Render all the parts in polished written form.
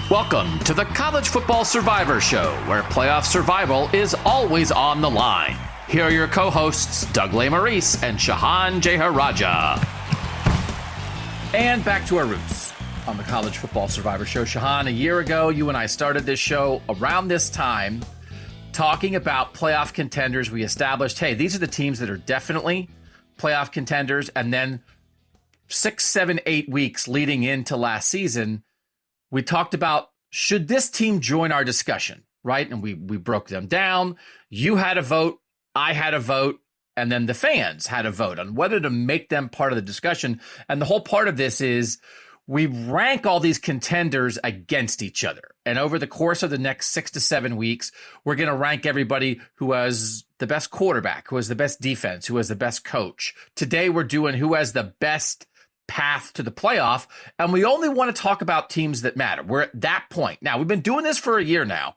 Welcome to the College Football Survivor Show, where playoff survival is always on the line. Here are your co-hosts, Doug Lesmerises and Shehan Jeyarajah. And back to our roots on the College Football Survivor Show. Shehan, a year ago, you and I started this show around this time talking about playoff contenders. We established, hey, these are the teams that are definitely playoff contenders. And then 6, 7, 8 weeks leading into last season, we talked about, should this team join our discussion, right? And we broke them down. You had a vote, I had a vote, and then the fans had a vote on whether to make them part of the discussion. And the whole part of this is we rank all these contenders against each other. And over the course of the next 6 to 7 weeks, we're going to rank everybody who has the best quarterback, who has the best defense, who has the best coach. Today, we're doing who has the best path to the playoff, and we only want to talk about teams that matter. We're at that point. Now, we've been doing this for a year now,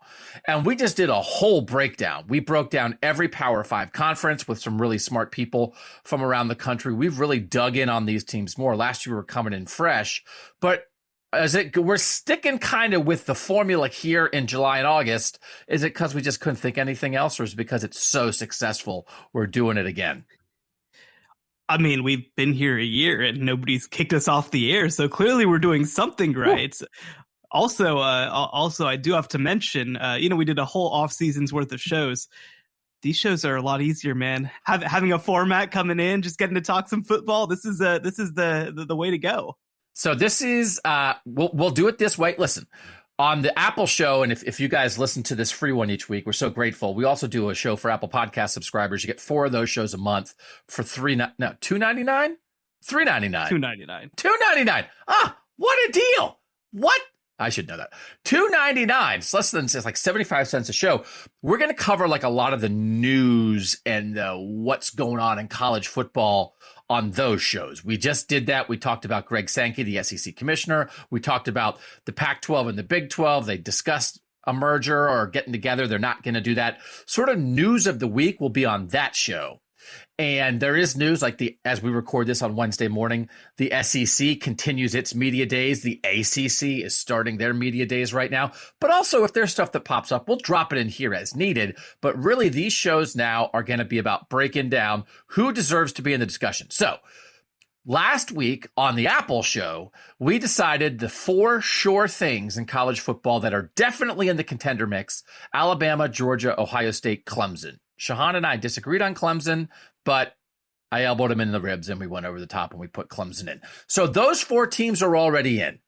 and we just did a whole breakdown. We broke down every Power 5 conference with some really smart people from around the country. We've really dug in on these teams more. Last year, we were coming in fresh, but we're sticking kind of with the formula here in July and August. Is it because we just couldn't think anything else, or is it because it's so successful we're doing it again? I mean, we've been here a year and nobody's kicked us off the air, so clearly we're doing something right. Ooh. Also, I do have to mention, we did a whole off season's worth of shows. These shows are a lot easier, man. Having a format coming in, just getting to talk some football. This is the way to go. So this is we'll do it this way. Listen. On the Apple show, and if you guys listen to this free one each week, we're so grateful. We also do a show for Apple Podcast subscribers. You get 4 of those shows a month for $2.99? $3.99? $2.99. $2.99. Ah, what a deal. What? I should know that. $2.99. It's like 75 cents a show. We're going to cover like a lot of the news and what's going on in college football on those shows. We just did that. We talked about Greg Sankey, the SEC commissioner. We talked about the Pac-12 and the Big 12. They discussed a merger or getting together. They're not going to do that. Sort of news of the week will be on that show. And there is news, like as we record this on Wednesday morning, the SEC continues its media days. The ACC is starting their media days right now. But also, if there's stuff that pops up, we'll drop it in here as needed. But really, these shows now are going to be about breaking down who deserves to be in the discussion. So last week on the Apple show, we decided the 4 sure things in college football that are definitely in the contender mix: Alabama, Georgia, Ohio State, Clemson. Shehan and I disagreed on Clemson, but I elbowed him in the ribs and we went over the top and we put Clemson in. So those 4 teams are already in.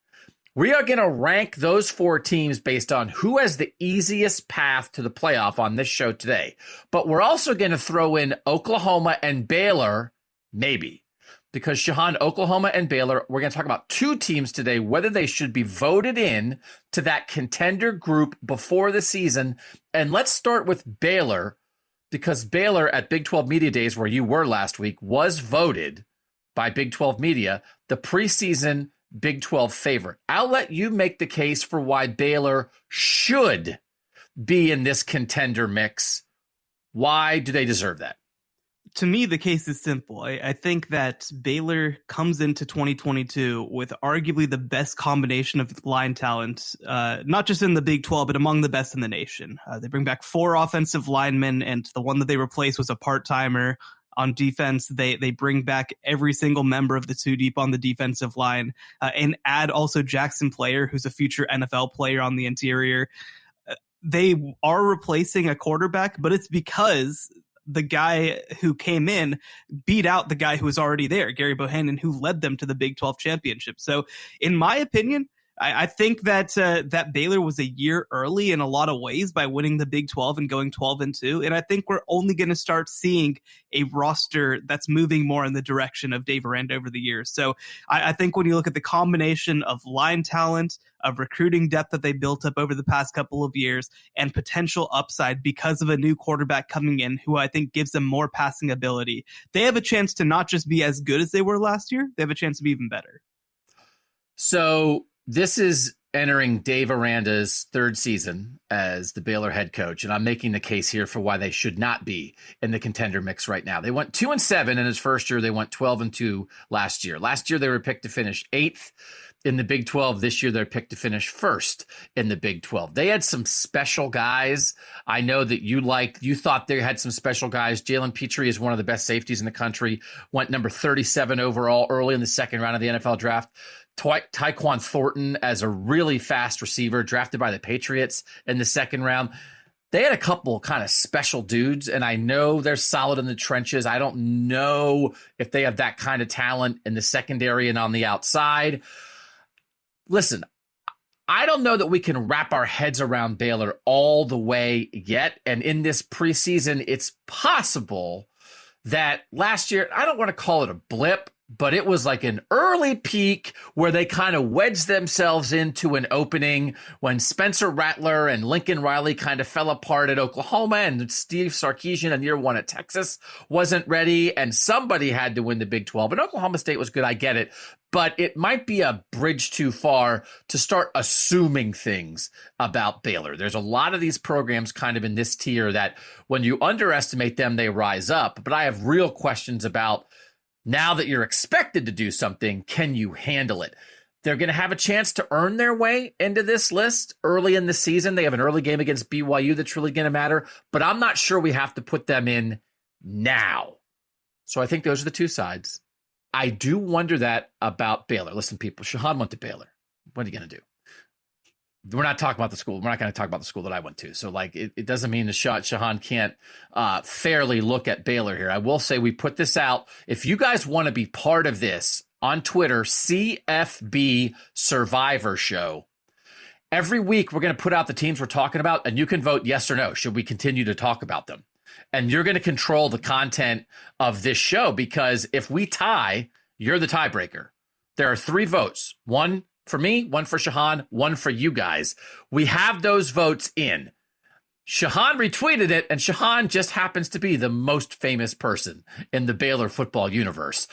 We are going to rank those 4 teams based on who has the easiest path to the playoff on this show today. But we're also going to throw in Oklahoma and Baylor, maybe. Because Shehan, Oklahoma and Baylor, we're going to talk about 2 teams today, whether they should be voted in to that contender group before the season. And let's start with Baylor, because Baylor at Big 12 Media Days, where you were last week, was voted by Big 12 Media the preseason Big 12 favorite. I'll let you make the case for why Baylor should be in this contender mix. Why do they deserve that? To me, the case is simple. I think that Baylor comes into 2022 with arguably the best combination of line talent, not just in the Big 12, but among the best in the nation. They bring back 4 offensive linemen, and the one that they replaced was a part-timer. On defense, they bring back every single member of the 2 deep on the defensive line, and add also Jackson Player, who's a future NFL player on the interior. They are replacing a quarterback, but it's because the guy who came in beat out the guy who was already there, Gary Bohannon, who led them to the Big 12 championship. So in my opinion, I think that that Baylor was a year early in a lot of ways by winning the Big 12 and going 12-2. And I think we're only going to start seeing a roster that's moving more in the direction of Dave Aranda over the years. So I think when you look at the combination of line talent, of recruiting depth that they built up over the past couple of years, and potential upside because of a new quarterback coming in who I think gives them more passing ability, they have a chance to not just be as good as they were last year, they have a chance to be even better. So this is entering Dave Aranda's 3rd season as the Baylor head coach, and I'm making the case here for why they should not be in the contender mix right now. They went 2-7 in his first year. They went 12-2 last year. Last year, they were picked to finish 8th in the Big 12. This year, they're picked to finish first in the Big 12. They had some special guys. I know that you thought they had some special guys. Jalen Petrie is one of the best safeties in the country, went number 37 overall early in the second round of the NFL draft. Tyquan Thornton as a really fast receiver drafted by the Patriots in the second round. They had a couple kind of special dudes, and I know they're solid in the trenches. I don't know if they have that kind of talent in the secondary and on the outside. Listen, I don't know that we can wrap our heads around Baylor all the way yet. And in this preseason, it's possible that last year, I don't want to call it a blip, but it was like an early peak where they kind of wedged themselves into an opening when Spencer Rattler and Lincoln Riley kind of fell apart at Oklahoma, and Steve Sarkisian in year one at Texas wasn't ready, and somebody had to win the Big 12. And Oklahoma State was good, I get it, but it might be a bridge too far to start assuming things about Baylor. There's a lot of these programs kind of in this tier that when you underestimate them, they rise up. But I have real questions about, now that you're expected to do something, can you handle it? They're going to have a chance to earn their way into this list early in the season. They have an early game against BYU that's really going to matter, but I'm not sure we have to put them in now. So I think those are the two sides. I do wonder that about Baylor. Listen, people, Shehan went to Baylor. What are you going to do? We're not talking about the school. We're not going to talk about the school that I went to. So, like, it doesn't mean that Shehan can't fairly look at Baylor here. I will say we put this out. If you guys want to be part of this on Twitter, CFB Survivor Show, every week we're going to put out the teams we're talking about, and you can vote yes or no. Should we continue to talk about them? And you're going to control the content of this show, because if we tie, you're the tiebreaker. There are 3 votes. 1 for me, 1 for Shehan, 1 for you guys. We have those votes in. Shehan retweeted it, and Shehan just happens to be the most famous person in the Baylor football universe.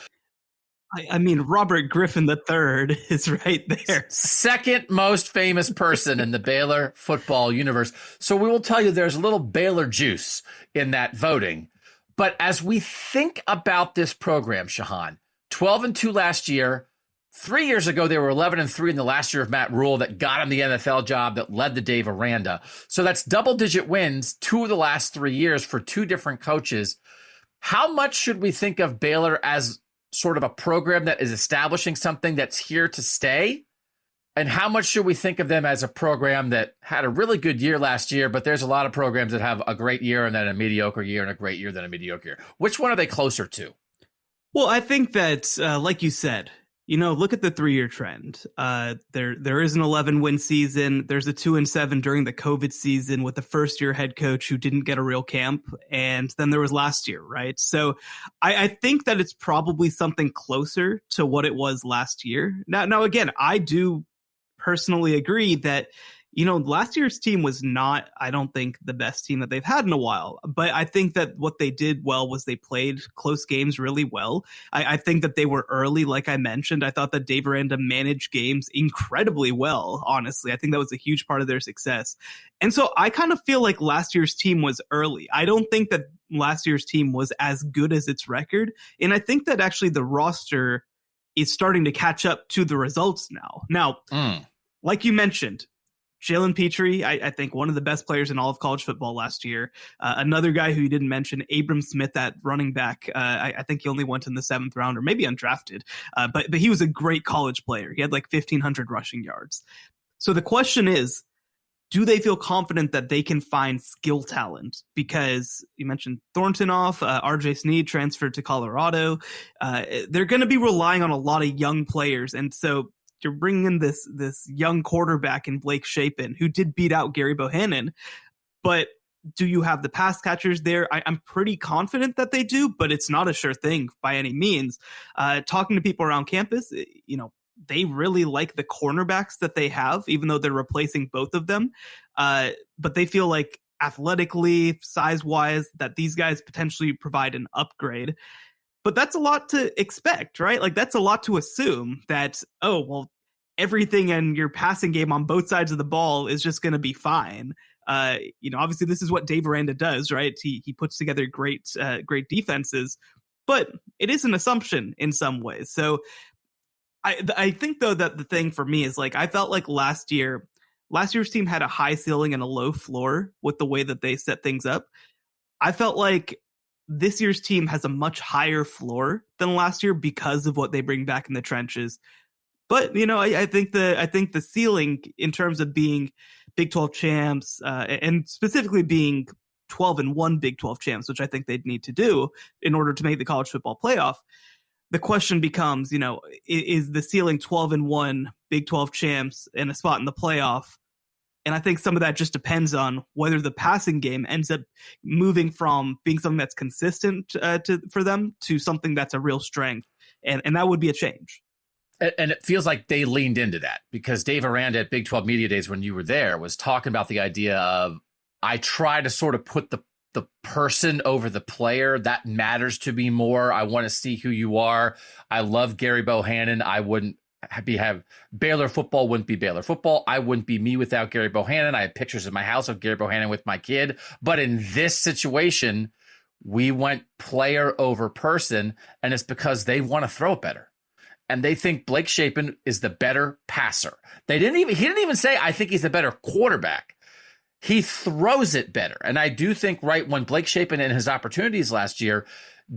I mean, Robert Griffin III is right there. Second most famous person in the Baylor football universe. So we will tell you there's a little Baylor juice in that voting. But as we think about this program, Shehan, 12-2 last year. 3 years ago, they were 11-3 in the last year of Matt Rule that got him the NFL job that led to Dave Aranda. So that's double-digit wins 2 of the last 3 years for 2 different coaches. How much should we think of Baylor as sort of a program that is establishing something that's here to stay? And how much should we think of them as a program that had a really good year last year, but there's a lot of programs that have a great year and then a mediocre year and a great year, then a mediocre year? Which one are they closer to? Well, I think that, like you said, look at the 3-year trend. There is an 11-win season. There's a 2-7 during the COVID season with the first-year head coach who didn't get a real camp. And then there was last year, right? So I think that it's probably something closer to what it was last year. Now again, I do personally agree that, last year's team was not, I don't think, the best team that they've had in a while. But I think that what they did well was they played close games really well. I think that they were early, like I mentioned. I thought that Dave Aranda managed games incredibly well, honestly. I think that was a huge part of their success. And so I kind of feel like last year's team was early. I don't think that last year's team was as good as its record. And I think that actually the roster is starting to catch up to the results now. Now, like you mentioned, Jalen Petrie, I think one of the best players in all of college football last year. Another guy who you didn't mention, Abram Smith at running back. I think he only went in the 7th round or maybe undrafted. But he was a great college player. He had like 1,500 rushing yards. So the question is, do they feel confident that they can find skill talent? Because you mentioned Thorntonoff, RJ Sneed transferred to Colorado. They're going to be relying on a lot of young players. And so you're bringing in this young quarterback in Blake Shapen, who did beat out Gary Bohannon. But do you have the pass catchers there? I'm pretty confident that they do, but it's not a sure thing by any means. Talking to people around campus, they really like the cornerbacks that they have, even though they're replacing both of them. But they feel like athletically, size-wise, that these guys potentially provide an upgrade. But that's a lot to expect, right? Like, that's a lot to assume that, everything in your passing game on both sides of the ball is just going to be fine. Obviously this is what Dave Aranda does, right? He puts together great defenses, but it is an assumption in some ways. So I think though that the thing for me is like I felt like last year's team had a high ceiling and a low floor with the way that they set things up. I felt like this year's team has a much higher floor than last year because of what they bring back in the trenches. But I think the ceiling in terms of being Big 12 champs and specifically being 12-1 Big 12 champs, which I think they'd need to do in order to make the college football playoff. The question becomes, is the ceiling 12-1 Big 12 champs and a spot in the playoff? And I think some of that just depends on whether the passing game ends up moving from being something that's consistent for them to something that's a real strength. And that would be a change. And it feels like they leaned into that because Dave Aranda at Big 12 Media Days when you were there was talking about the idea of I try to sort of put the person over the player. That matters to me more. I want to see who you are. I love Gary Bohannon. I wouldn't have Baylor football wouldn't be Baylor football. I wouldn't be me without Gary Bohannon. I have pictures in my house of Gary Bohannon with my kid. But in this situation, we went player over person, and it's because they want to throw it better. And they think Blake Shapen is the better passer. He didn't even say, I think he's the better quarterback. He throws it better. And I do think when Blake Shapen in his opportunities last year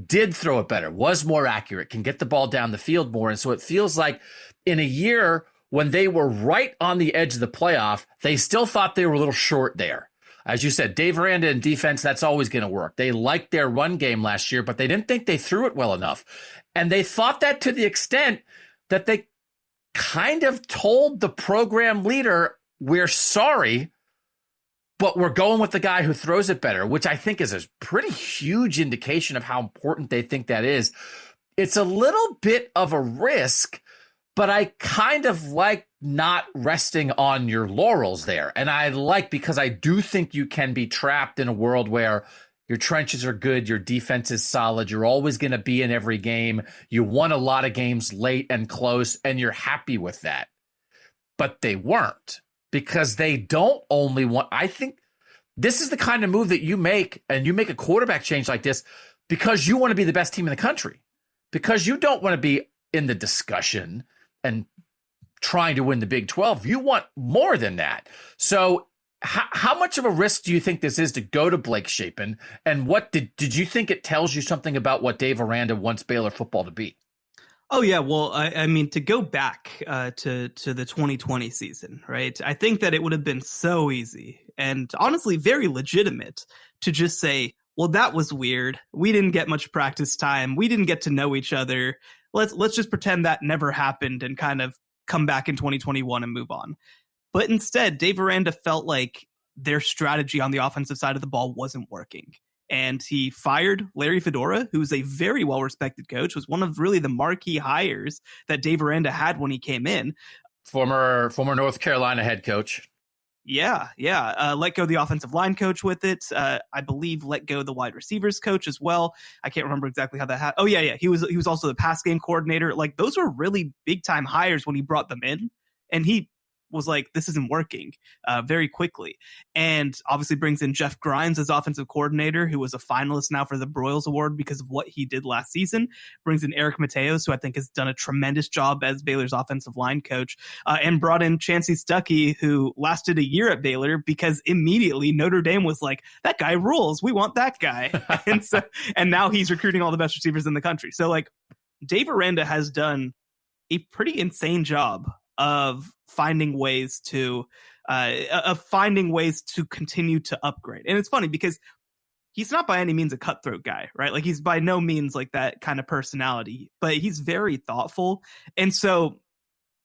did throw it better, was more accurate, can get the ball down the field more. And so it feels like in a year when they were right on the edge of the playoff, they still thought they were a little short there. As you said, Dave Aranda in defense, that's always going to work. They liked their run game last year, but they didn't think they threw it well enough. And they thought that to the extent that they kind of told the program leader, we're sorry, but we're going with the guy who throws it better, which I think is a pretty huge indication of how important they think that is. It's a little bit of a risk, but I kind of like not resting on your laurels there. And I like, because I do think you can be trapped in a world where your trenches are good, your defense is solid, you're always going to be in every game, you won a lot of games late and close, and you're happy with that. But they weren't, because they don't only want, I think this is the kind of move that you make, and you make a quarterback change like this because you want to be the best team in the country, because you don't want to be in the discussion and trying to win the Big 12. You want more than that. So how much of a risk do you think this is to go to Blake Shapen? And what did you think it tells you something about what Dave Aranda wants Baylor football to be? Oh, yeah. Well, I mean, to go back to the 2020 season, right? I think that it would have been so easy and honestly very legitimate to just say, well, that was weird. We didn't get much practice time. We didn't get to know each other. Let's just pretend that never happened and kind of come back in 2021 and move on. But instead, Dave Aranda felt like their strategy on the offensive side of the ball wasn't working. And he fired Larry Fedora, who's a very well-respected coach, was one of really the marquee hires that Dave Aranda had when he came in. Former North Carolina head coach. Yeah. Let go the offensive line coach with it. I believe let go the wide receivers coach as well. I can't remember exactly how that happened. Oh, yeah. He was also the pass game coordinator. Like, those were really big-time hires when he brought them in. And he was like, this isn't working very quickly. And obviously brings in Jeff Grimes as offensive coordinator, who was a finalist now for the Broyles Award because of what he did last season. Brings in Eric Mateos, who I think has done a tremendous job as Baylor's offensive line coach, and brought in Chancey Stuckey, who lasted a year at Baylor because immediately Notre Dame was like, that guy rules. We want that guy. and now he's recruiting all the best receivers in the country. So like, Dave Aranda has done a pretty insane job of finding ways to continue to upgrade. And it's funny because he's not by any means a cutthroat guy, right? Like, he's by no means like that kind of personality, but he's very thoughtful. And so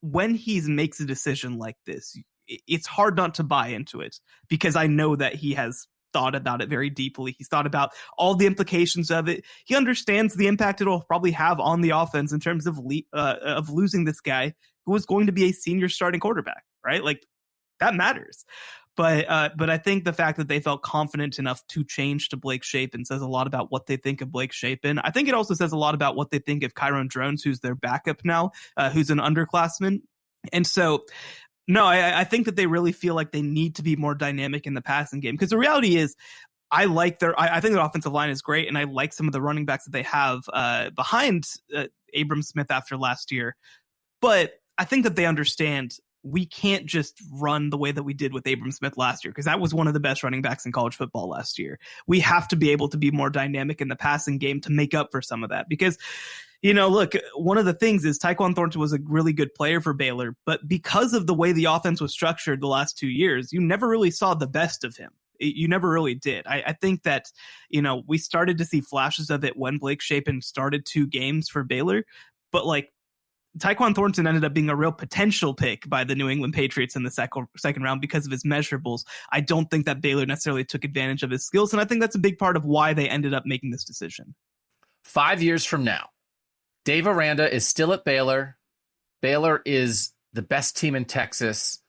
when he makes a decision like this, it's hard not to buy into it, because I know that he has thought about it very deeply. He's thought about all the implications of it. He understands the impact it'll probably have on the offense in terms of losing this guy who was going to be a senior starting quarterback, right? Like, that matters. But I think the fact that they felt confident enough to change to Blake Shapen says a lot about what they think of Blake Shapen. I think it also says a lot about what they think of Kyron Drones, who's their backup now, who's an underclassman. And so, no, I think that they really feel like they need to be more dynamic in the passing game, because the reality is, I think their offensive line is great, and I like some of the running backs that they have behind Abram Smith after last year. But I think that they understand we can't just run the way that we did with Abram Smith last year, because that was one of the best running backs in college football last year. We have to be able to be more dynamic in the passing game to make up for some of that. Because, look, one of the things is Tyquan Thornton was a really good player for Baylor, but because of the way the offense was structured the last 2 years, you never really saw the best of him. You never really did. I think that, we started to see flashes of it when Blake Shapen started 2 games for Baylor, but like, Tyquan Thornton ended up being a real potential pick by the New England Patriots in the second round because of his measurables. I don't think that Baylor necessarily took advantage of his skills, and I think that's a big part of why they ended up making this decision. 5 years from now, Dave Aranda is still at Baylor. Baylor is the best team in Texas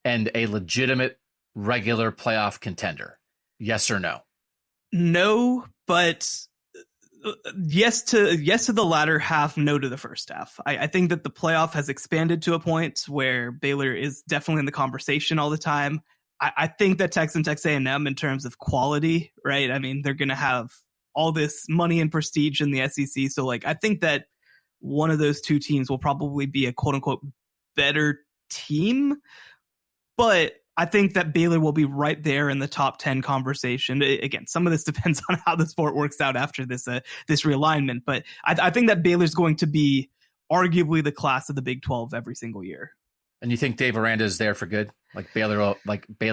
and a legitimate regular playoff contender. Yes or no? No, but yes to the latter half, no to the first half. I think that the playoff has expanded to a point where Baylor is definitely in the conversation all the time. I think that Texas A&M in terms of quality, right? I mean, they're going to have all this money and prestige in the SEC. So like, I think that one of those 2 teams will probably be a quote unquote better team, but I think that Baylor will be right there in the top 10 conversation. Again, some of this depends on how the sport works out after this realignment, but I think that Baylor's going to be arguably the class of the Big 12 every single year. And you think Dave Aranda is there for good? Like Baylor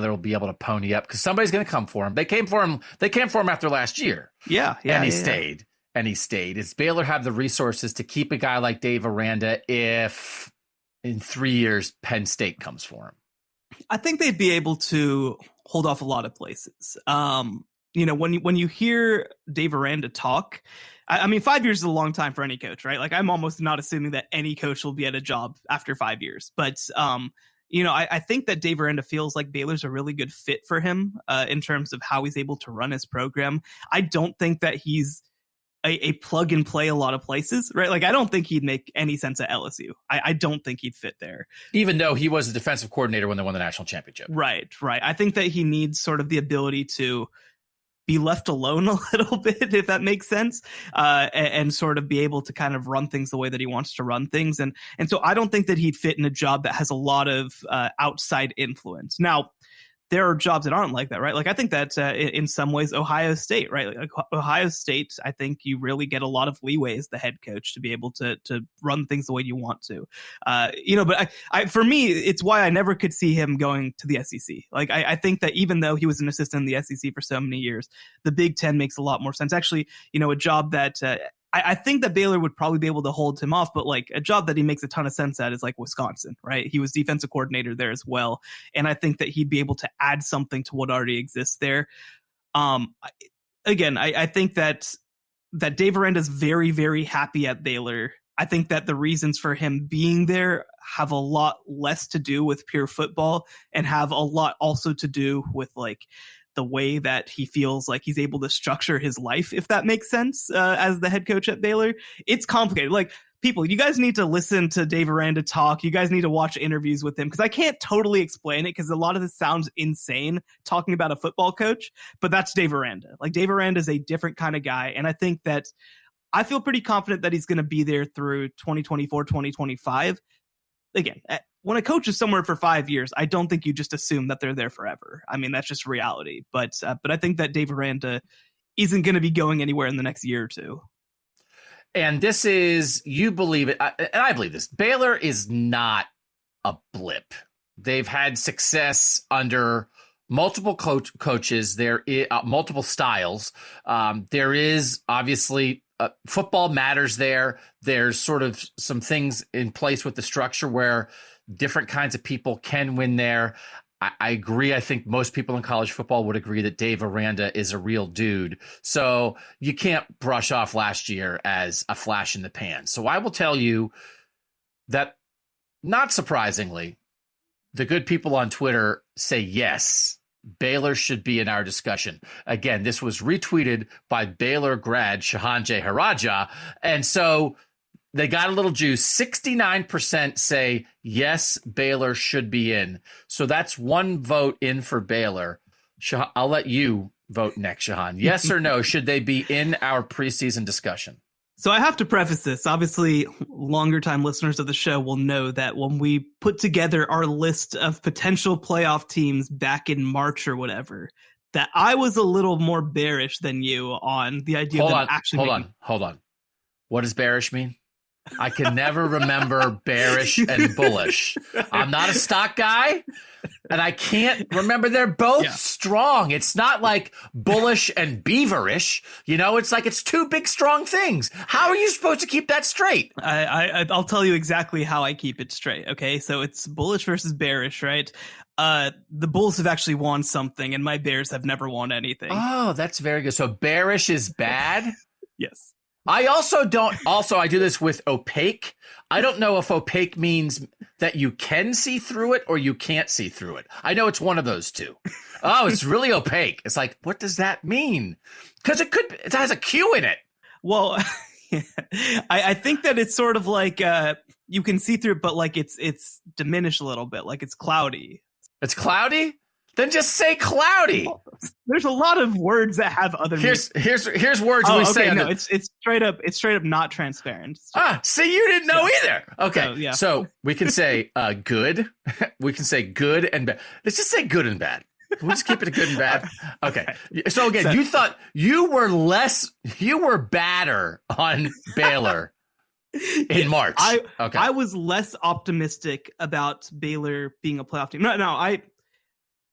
will be able to pony up because somebody's going to come for him. They came for him after last year. Yeah, and he stayed. And he stayed. Does Baylor have the resources to keep a guy like Dave Aranda if in 3 years Penn State comes for him? I think they'd be able to hold off a lot of places. When you hear Dave Aranda talk, I mean, 5 years is a long time for any coach, right? Like, I'm almost not assuming that any coach will be at a job after 5 years. But, I think that Dave Aranda feels like Baylor's a really good fit for him in terms of how he's able to run his program. I don't think that he's a plug and play a lot of places, right? Like, I don't think he'd make any sense at LSU. I don't think he'd fit there. Even though he was a defensive coordinator when they won the national championship. Right. I think that he needs sort of the ability to be left alone a little bit, if that makes sense, and sort of be able to kind of run things the way that he wants to run things. And so I don't think that he'd fit in a job that has a lot of outside influence. Now, there are jobs that aren't like that, right? Like, I think that in some ways, Ohio State, right? Like Ohio State, I think you really get a lot of leeway as the head coach to be able to run things the way you want to, but for me, it's why I never could see him going to the SEC. Like, I think that even though he was an assistant in the SEC for so many years, the Big Ten makes a lot more sense. Actually, a job that I think that Baylor would probably be able to hold him off, but like a job that he makes a ton of sense at is like Wisconsin, right? He was defensive coordinator there as well. And I think that he'd be able to add something to what already exists there. Again, I think that Dave Aranda is very, very happy at Baylor. I think that the reasons for him being there have a lot less to do with pure football and have a lot also to do with like the way that he feels like he's able to structure his life, if that makes sense, as the head coach at Baylor. It's complicated. Like, people, you guys need to listen to Dave Aranda talk. You guys need to watch interviews with him, because I can't totally explain it, because a lot of this sounds insane talking about a football coach, but that's Dave Aranda. Like, Dave Aranda is a different kind of guy, and I think that I feel pretty confident that he's going to be there through 2024, 2025. Again, when a coach is somewhere for 5 years, I don't think you just assume that they're there forever. I mean, that's just reality. But I think that Dave Aranda isn't going to be going anywhere in the next year or two. And this is, you believe it, and I believe this, Baylor is not a blip. They've had success under multiple coaches. There is multiple styles. There is obviously football matters there. There's sort of some things in place with the structure where different kinds of people can win there. I agree. I think most people in college football would agree that Dave Aranda is a real dude. So you can't brush off last year as a flash in the pan. So I will tell you that, not surprisingly, the good people on Twitter say yes, Baylor should be in our discussion. Again, this was retweeted by Baylor grad Shehan Jeyarajah. And so they got a little juice. 69% say, yes, Baylor should be in. So that's one vote in for Baylor. I'll let you vote next, Shehan. Yes or no, should they be in our preseason discussion? So I have to preface this. Obviously, longer time listeners of the show will know that when we put together our list of potential playoff teams back in March or whatever, that I was a little more bearish than you on the idea of them actually Hold on. What does bearish mean? I can never remember bearish and bullish. I'm not a stock guy, and I can't remember. They're both strong. It's not like bullish and beaverish. It's like it's two big, strong things. How are you supposed to keep that straight? I'll tell you exactly how I keep it straight. Okay, so it's bullish versus bearish, right? The Bulls have actually won something, and my Bears have never won anything. Oh, that's very good. So bearish is bad? Yes. I I do this with opaque. I don't know if opaque means that you can see through it or you can't see through it. I know it's one of those two. Oh, it's really opaque. It's like, what does that mean? Because it has a Q in it. Well, I think that it's sort of like you can see through it, but like it's diminished a little bit, like it's cloudy. It's cloudy? Then just say cloudy. There's a lot of words that have other meanings. Here's words we say. No, it's straight up not transparent. See, you didn't know either. Okay, so we can say good. We can say good and bad. Let's just say good and bad. Can we just keep it a good and bad? Okay. So again, you thought you were badder on Baylor in March. I was less optimistic about Baylor being a playoff team. No,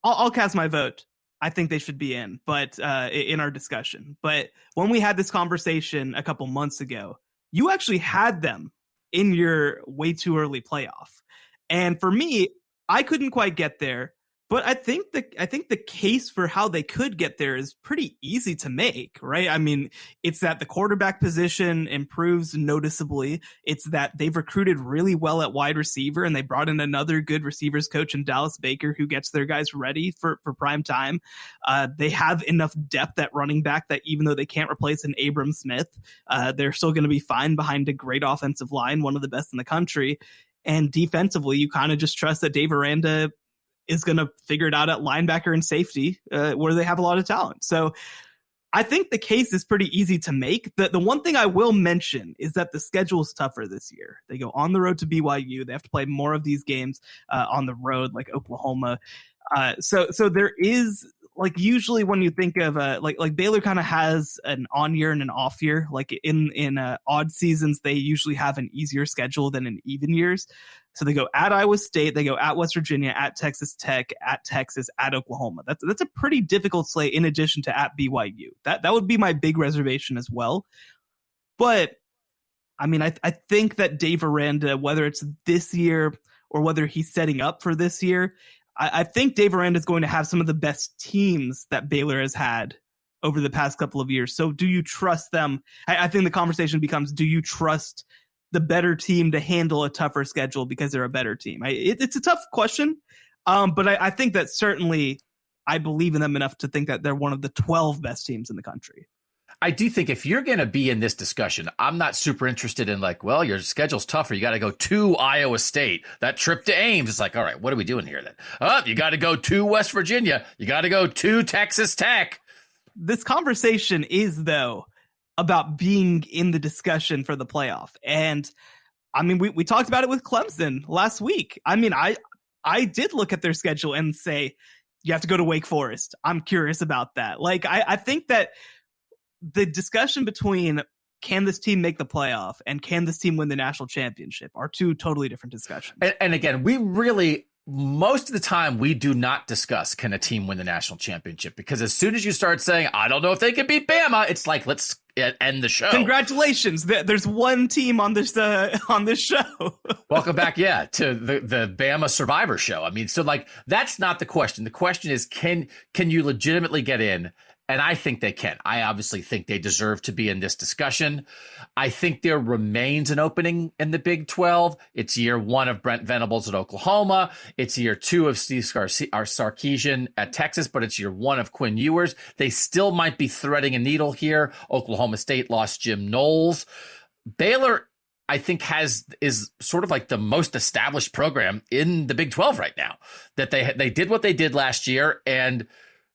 I'll cast my vote. I think they should be in, but in our discussion. But when we had this conversation a couple months ago, you actually had them in your way too early playoff. And for me, I couldn't quite get there. But I think the case for how they could get there is pretty easy to make, right? I mean, it's that the quarterback position improves noticeably. It's that they've recruited really well at wide receiver, and they brought in another good receivers coach in Dallas Baker who gets their guys ready for prime time. They have enough depth at running back that even though they can't replace an Abram Smith, they're still going to be fine behind a great offensive line, one of the best in the country. And defensively, you kind of just trust that Dave Aranda is going to figure it out at linebacker and safety, where they have a lot of talent. So I think the case is pretty easy to make. The one thing I will mention is that the schedule is tougher this year. They go on the road to BYU. They have to play more of these games on the road, like Oklahoma. So there is, like, usually when you think of like Baylor kind of has an on year and an off year. Like in odd seasons, they usually have an easier schedule than in even years. So they go at Iowa State, they go at West Virginia, at Texas Tech, at Texas, at Oklahoma. That's a pretty difficult slate in addition to at BYU. That would be my big reservation as well. But I mean, I think that Dave Aranda, whether it's this year or whether he's setting up for this year, I think Dave Aranda is going to have some of the best teams that Baylor has had over the past couple of years. So do you trust them? I think the conversation becomes, do you trust the better team to handle a tougher schedule because they're a better team? It's a tough question, but I think that certainly I believe in them enough to think that they're one of the 12 best teams in the country. I do think if you're going to be in this discussion, I'm not super interested in like, well, your schedule's tougher. You got to go to Iowa State. That trip to Ames. It's like, all right, what are we doing here then? Oh, you got to go to West Virginia. You got to go to Texas Tech. This conversation is, though, about being in the discussion for the playoff. And I mean, we talked about it with Clemson last week. I mean, I did look at their schedule and say, you have to go to Wake Forest. I'm curious about that. Like, I think that the discussion between can this team make the playoff and can this team win the national championship are two totally different discussions. And again, we really, most of the time, we do not discuss can a team win the national championship, because as soon as you start saying, I don't know if they can beat Bama, it's like, let's end the show. Congratulations. There's one team on this show. Welcome back, to the Bama Survivor show. I mean, so like, that's not the question. The question is, can you legitimately get in? And I think they can. I obviously think they deserve to be in this discussion. I think there remains an opening in the Big 12. It's year one of Brent Venables at Oklahoma. It's year two of Steve Sarkisian at Texas, but it's year one of Quinn Ewers. They still might be threading a needle here. Oklahoma State lost Jim Knowles. Baylor, I think, is sort of like the most established program in the Big 12 right now. That they did what they did last year, and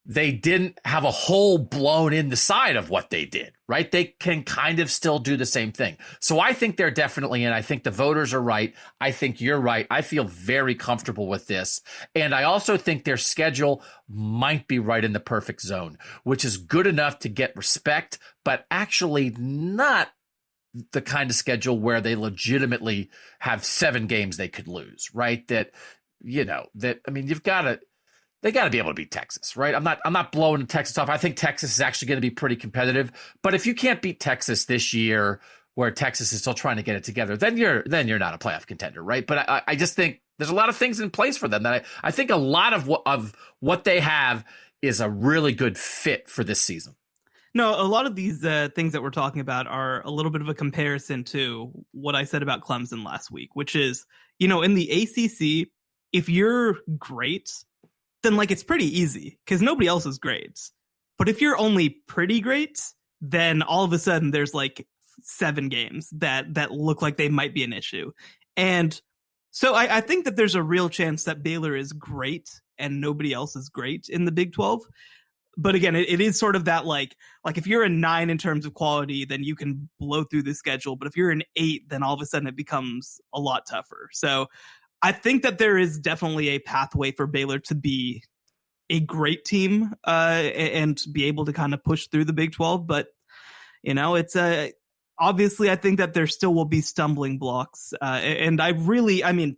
they didn't have a hole blown in the side of what they did, right? They can kind of still do the same thing. So I think they're definitely in. I think the voters are right. I think you're right. I feel very comfortable with this. And I also think their schedule might be right in the perfect zone, which is good enough to get respect, but actually not the kind of schedule where they legitimately have 7 games they could lose, right? They got to be able to beat Texas, right? I'm not blowing Texas off. I think Texas is actually going to be pretty competitive. But if you can't beat Texas this year, where Texas is still trying to get it together, then you're not a playoff contender, right? But I just think there's a lot of things in place for them that I think a lot of what they have is a really good fit for this season. No, a lot of these things that we're talking about are a little bit of a comparison to what I said about Clemson last week, which is, in the ACC, if you're great, then it's pretty easy because nobody else is great. But if you're only pretty great, then all of a sudden there's 7 games that look like they might be an issue. And so I think that there's a real chance that Baylor is great and nobody else is great in the Big 12. But again, it is sort of that if you're a 9 in terms of quality, then you can blow through the schedule. But if you're an 8, then all of a sudden it becomes a lot tougher. So I think that there is definitely a pathway for Baylor to be a great team and be able to kind of push through the Big 12. But, it's obviously I think that there still will be stumbling blocks. And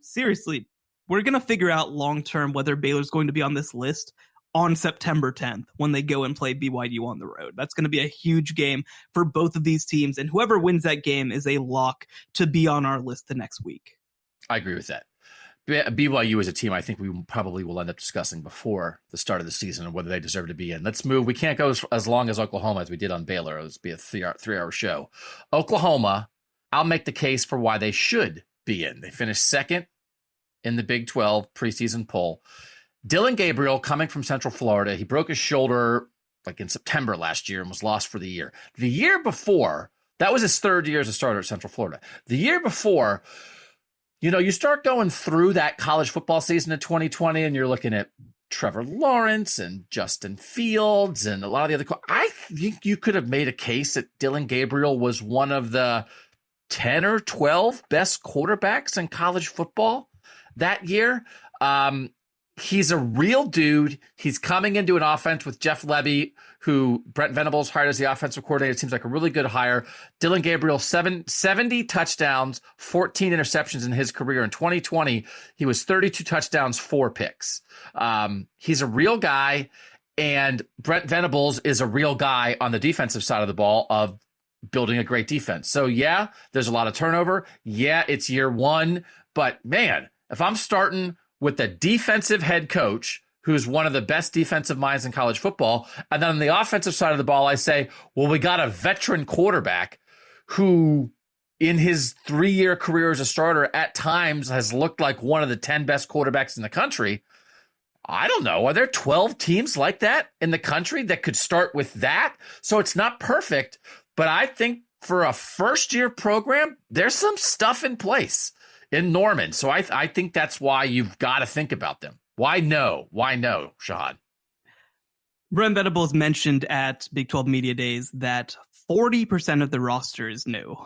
seriously, we're going to figure out long term whether Baylor's going to be on this list on September 10th when they go and play BYU on the road. That's going to be a huge game for both of these teams. And whoever wins that game is a lock to be on our list the next week. I agree with that. BYU is a team I think we probably will end up discussing before the start of the season and whether they deserve to be in. Let's move. We can't go as long as Oklahoma as we did on Baylor. It'll be a 3-hour show. Oklahoma, I'll make the case for why they should be in. They finished second in the Big 12 preseason poll. Dillon Gabriel, coming from Central Florida, he broke his shoulder in September last year and was lost for the year. The year before, that was his 3rd year as a starter at Central Florida. The year before, you start going through that college football season in 2020 and you're looking at Trevor Lawrence and Justin Fields and a lot of the other. I think you could have made a case that Dillon Gabriel was one of the 10 or 12 best quarterbacks in college football that year. He's a real dude. He's coming into an offense with Jeff Lebby, who Brent Venables hired as the offensive coordinator. It seems like a really good hire. Dillon Gabriel, 70 touchdowns, 14 interceptions in his career. In 2020, he was 32 touchdowns, 4 picks. He's a real guy, and Brent Venables is a real guy on the defensive side of the ball of building a great defense. So, yeah, there's a lot of turnover. Yeah, it's year 1. But, man, if I'm starting with the defensive head coach, who's one of the best defensive minds in college football, and then on the offensive side of the ball, I say, well, we got a veteran quarterback who, in his 3-year career as a starter, at times has looked like one of the 10 best quarterbacks in the country. I don't know. Are there 12 teams like that in the country that could start with that? So it's not perfect, but I think for a first-year program, there's some stuff in place in Norman. So I think that's why you've got to think about them. Why no? Why no, Shehan? Brent Venables mentioned at Big 12 Media Days that 40% of the roster is new.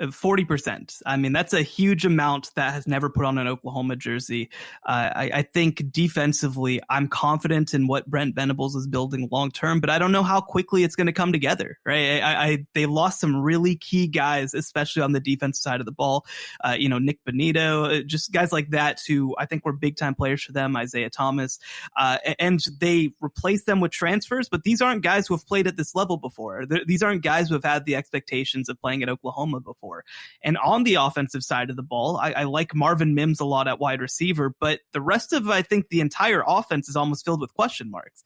40%. I mean, that's a huge amount that has never put on an Oklahoma jersey. I think defensively, I'm confident in what Brent Venables is building long term, but I don't know how quickly it's going to come together. Right? They lost some really key guys, especially on the defense side of the ball. Nick Bonito, just guys like that who I think were big time players for them. Isaiah Thomas, and they replaced them with transfers. But these aren't guys who have played at this level before. These aren't guys who have had the expectations of playing at Oklahoma before. And on the offensive side of the ball, I like Marvin Mims a lot at wide receiver, but the rest of, I think the entire offense is almost filled with question marks.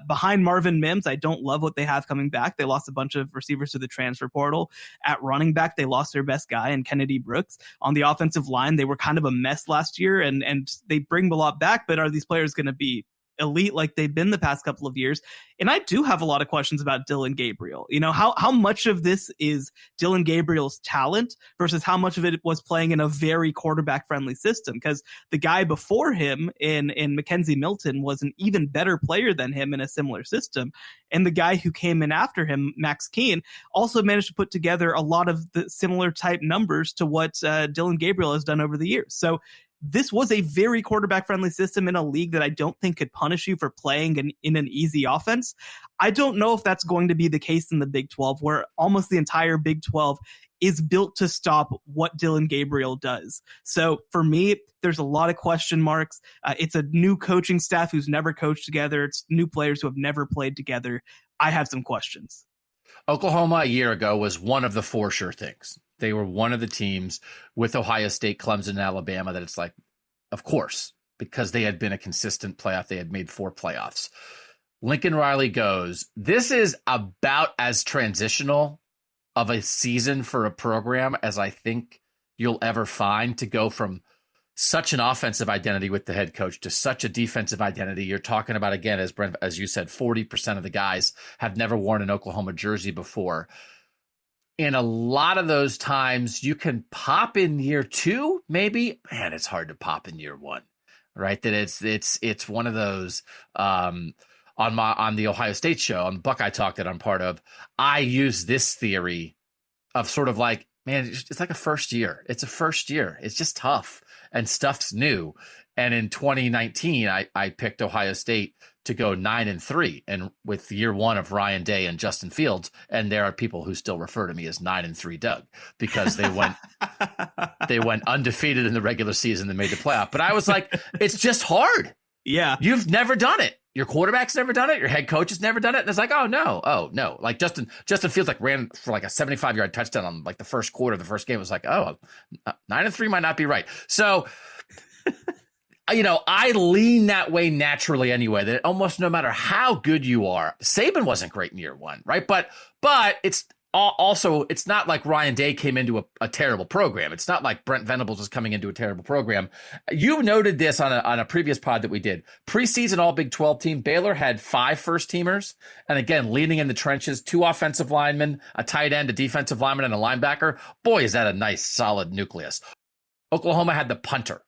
Behind Marvin Mims, I don't love what they have coming back. They lost a bunch of receivers to the transfer portal. At running back, they lost their best guy in Kennedy Brooks. On the offensive line, they were kind of a mess last year, and they bring a lot back, but are these players going to be elite like they've been the past couple of years. And I do have a lot of questions about Dillon Gabriel. How much of this is Dillon Gabriel's talent versus how much of it was playing in a very quarterback friendly system? Because the guy before him in Mackenzie Milton was an even better player than him in a similar system. And the guy who came in after him, Max Keane, also managed to put together a lot of the similar type numbers to what Dillon Gabriel has done over the years. So this was a very quarterback friendly system in a league that I don't think could punish you for playing in an easy offense. I don't know if that's going to be the case in the Big 12, where almost the entire Big 12 is built to stop what Dillon Gabriel does. So for me, there's a lot of question marks. It's a new coaching staff who's never coached together. It's new players who have never played together. I have some questions. Oklahoma a year ago was one of the four sure things. They were one of the teams with Ohio State, Clemson, and Alabama that it's like, of course, because they had been a consistent playoff. They had made 4 playoffs. Lincoln Riley goes, this is about as transitional of a season for a program as I think you'll ever find, to go from such an offensive identity with the head coach to such a defensive identity. You're talking about, again, as Brent, as you said, 40% of the guys have never worn an Oklahoma jersey before. In a lot of those times, you can pop in year 2, maybe. Man, it's hard to pop in year 1, right? That it's one of those. On the Ohio State show, on Buckeye Talk that I'm part of, I use this theory of sort of like, man, it's like a first year. It's a first year. It's just tough and stuff's new. And in 2019, I picked Ohio State to go 9-3, and with year 1 of Ryan Day and Justin Fields, and there are people who still refer to me as 9-3 Doug, because they went undefeated in the regular season and made the playoff. But I was like, it's just hard. Yeah, you've never done it. Your quarterback's never done it. Your head coach has never done it. And it's like, oh no. Like Justin Fields ran for like a 75-yard touchdown on like the first quarter of the first game. It was like, 9-3 might not be right. So, I lean that way naturally anyway, that almost no matter how good you are, Saban wasn't great in year 1, right? But it's also, it's not like Ryan Day came into a terrible program. It's not like Brent Venables is coming into a terrible program. You noted this on a previous pod that we did. Preseason All Big 12 team, Baylor had 5 first-teamers. And again, leading in the trenches, 2 offensive linemen, a tight end, a defensive lineman, and a linebacker. Boy, is that a nice, solid nucleus. Oklahoma had the punter,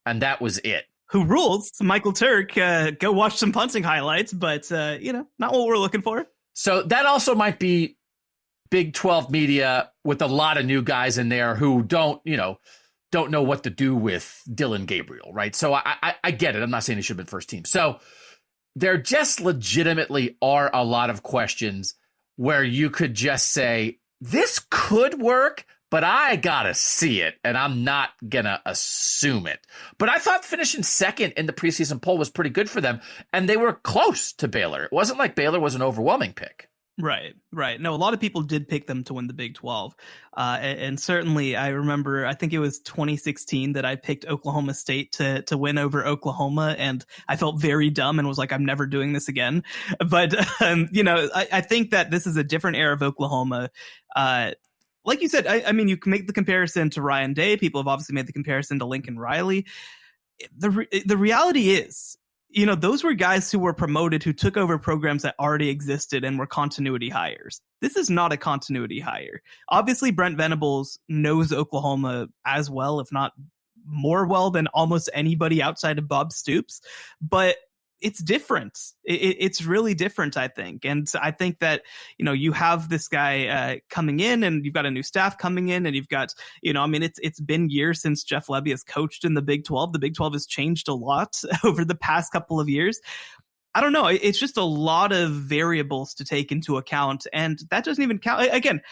and that was it. Who rules? Michael Turk. Go watch some punting highlights, but, not what we're looking for. So that also might be Big 12 media with a lot of new guys in there who don't know what to do with Dillon Gabriel, right? So I get it. I'm not saying he should have been first team. So there just legitimately are a lot of questions where you could just say, this could work, but I gotta see it, and I'm not gonna assume it. But I thought finishing second in the preseason poll was pretty good for them, and they were close to Baylor. It wasn't like Baylor was an overwhelming pick. Right. No, a lot of people did pick them to win the Big 12. And certainly I remember, I think it was 2016 that I picked Oklahoma State to win over Oklahoma. And I felt very dumb and was like, I'm never doing this again. But, I think that this is a different era of Oklahoma. Like you said, I mean, you can make the comparison to Ryan Day. People have obviously made the comparison to Lincoln Riley. The reality is, those were guys who were promoted, who took over programs that already existed and were continuity hires. This is not a continuity hire. Obviously, Brent Venables knows Oklahoma as well, if not more well than almost anybody outside of Bob Stoops. But it's different. It's really different, I think. And I think that, you have this guy coming in, and you've got a new staff coming in, and you've got, it's been years since Jeff Lebby has coached in the Big 12. The Big 12 has changed a lot over the past couple of years. I don't know. It's just a lot of variables to take into account. And that doesn't even count. Again,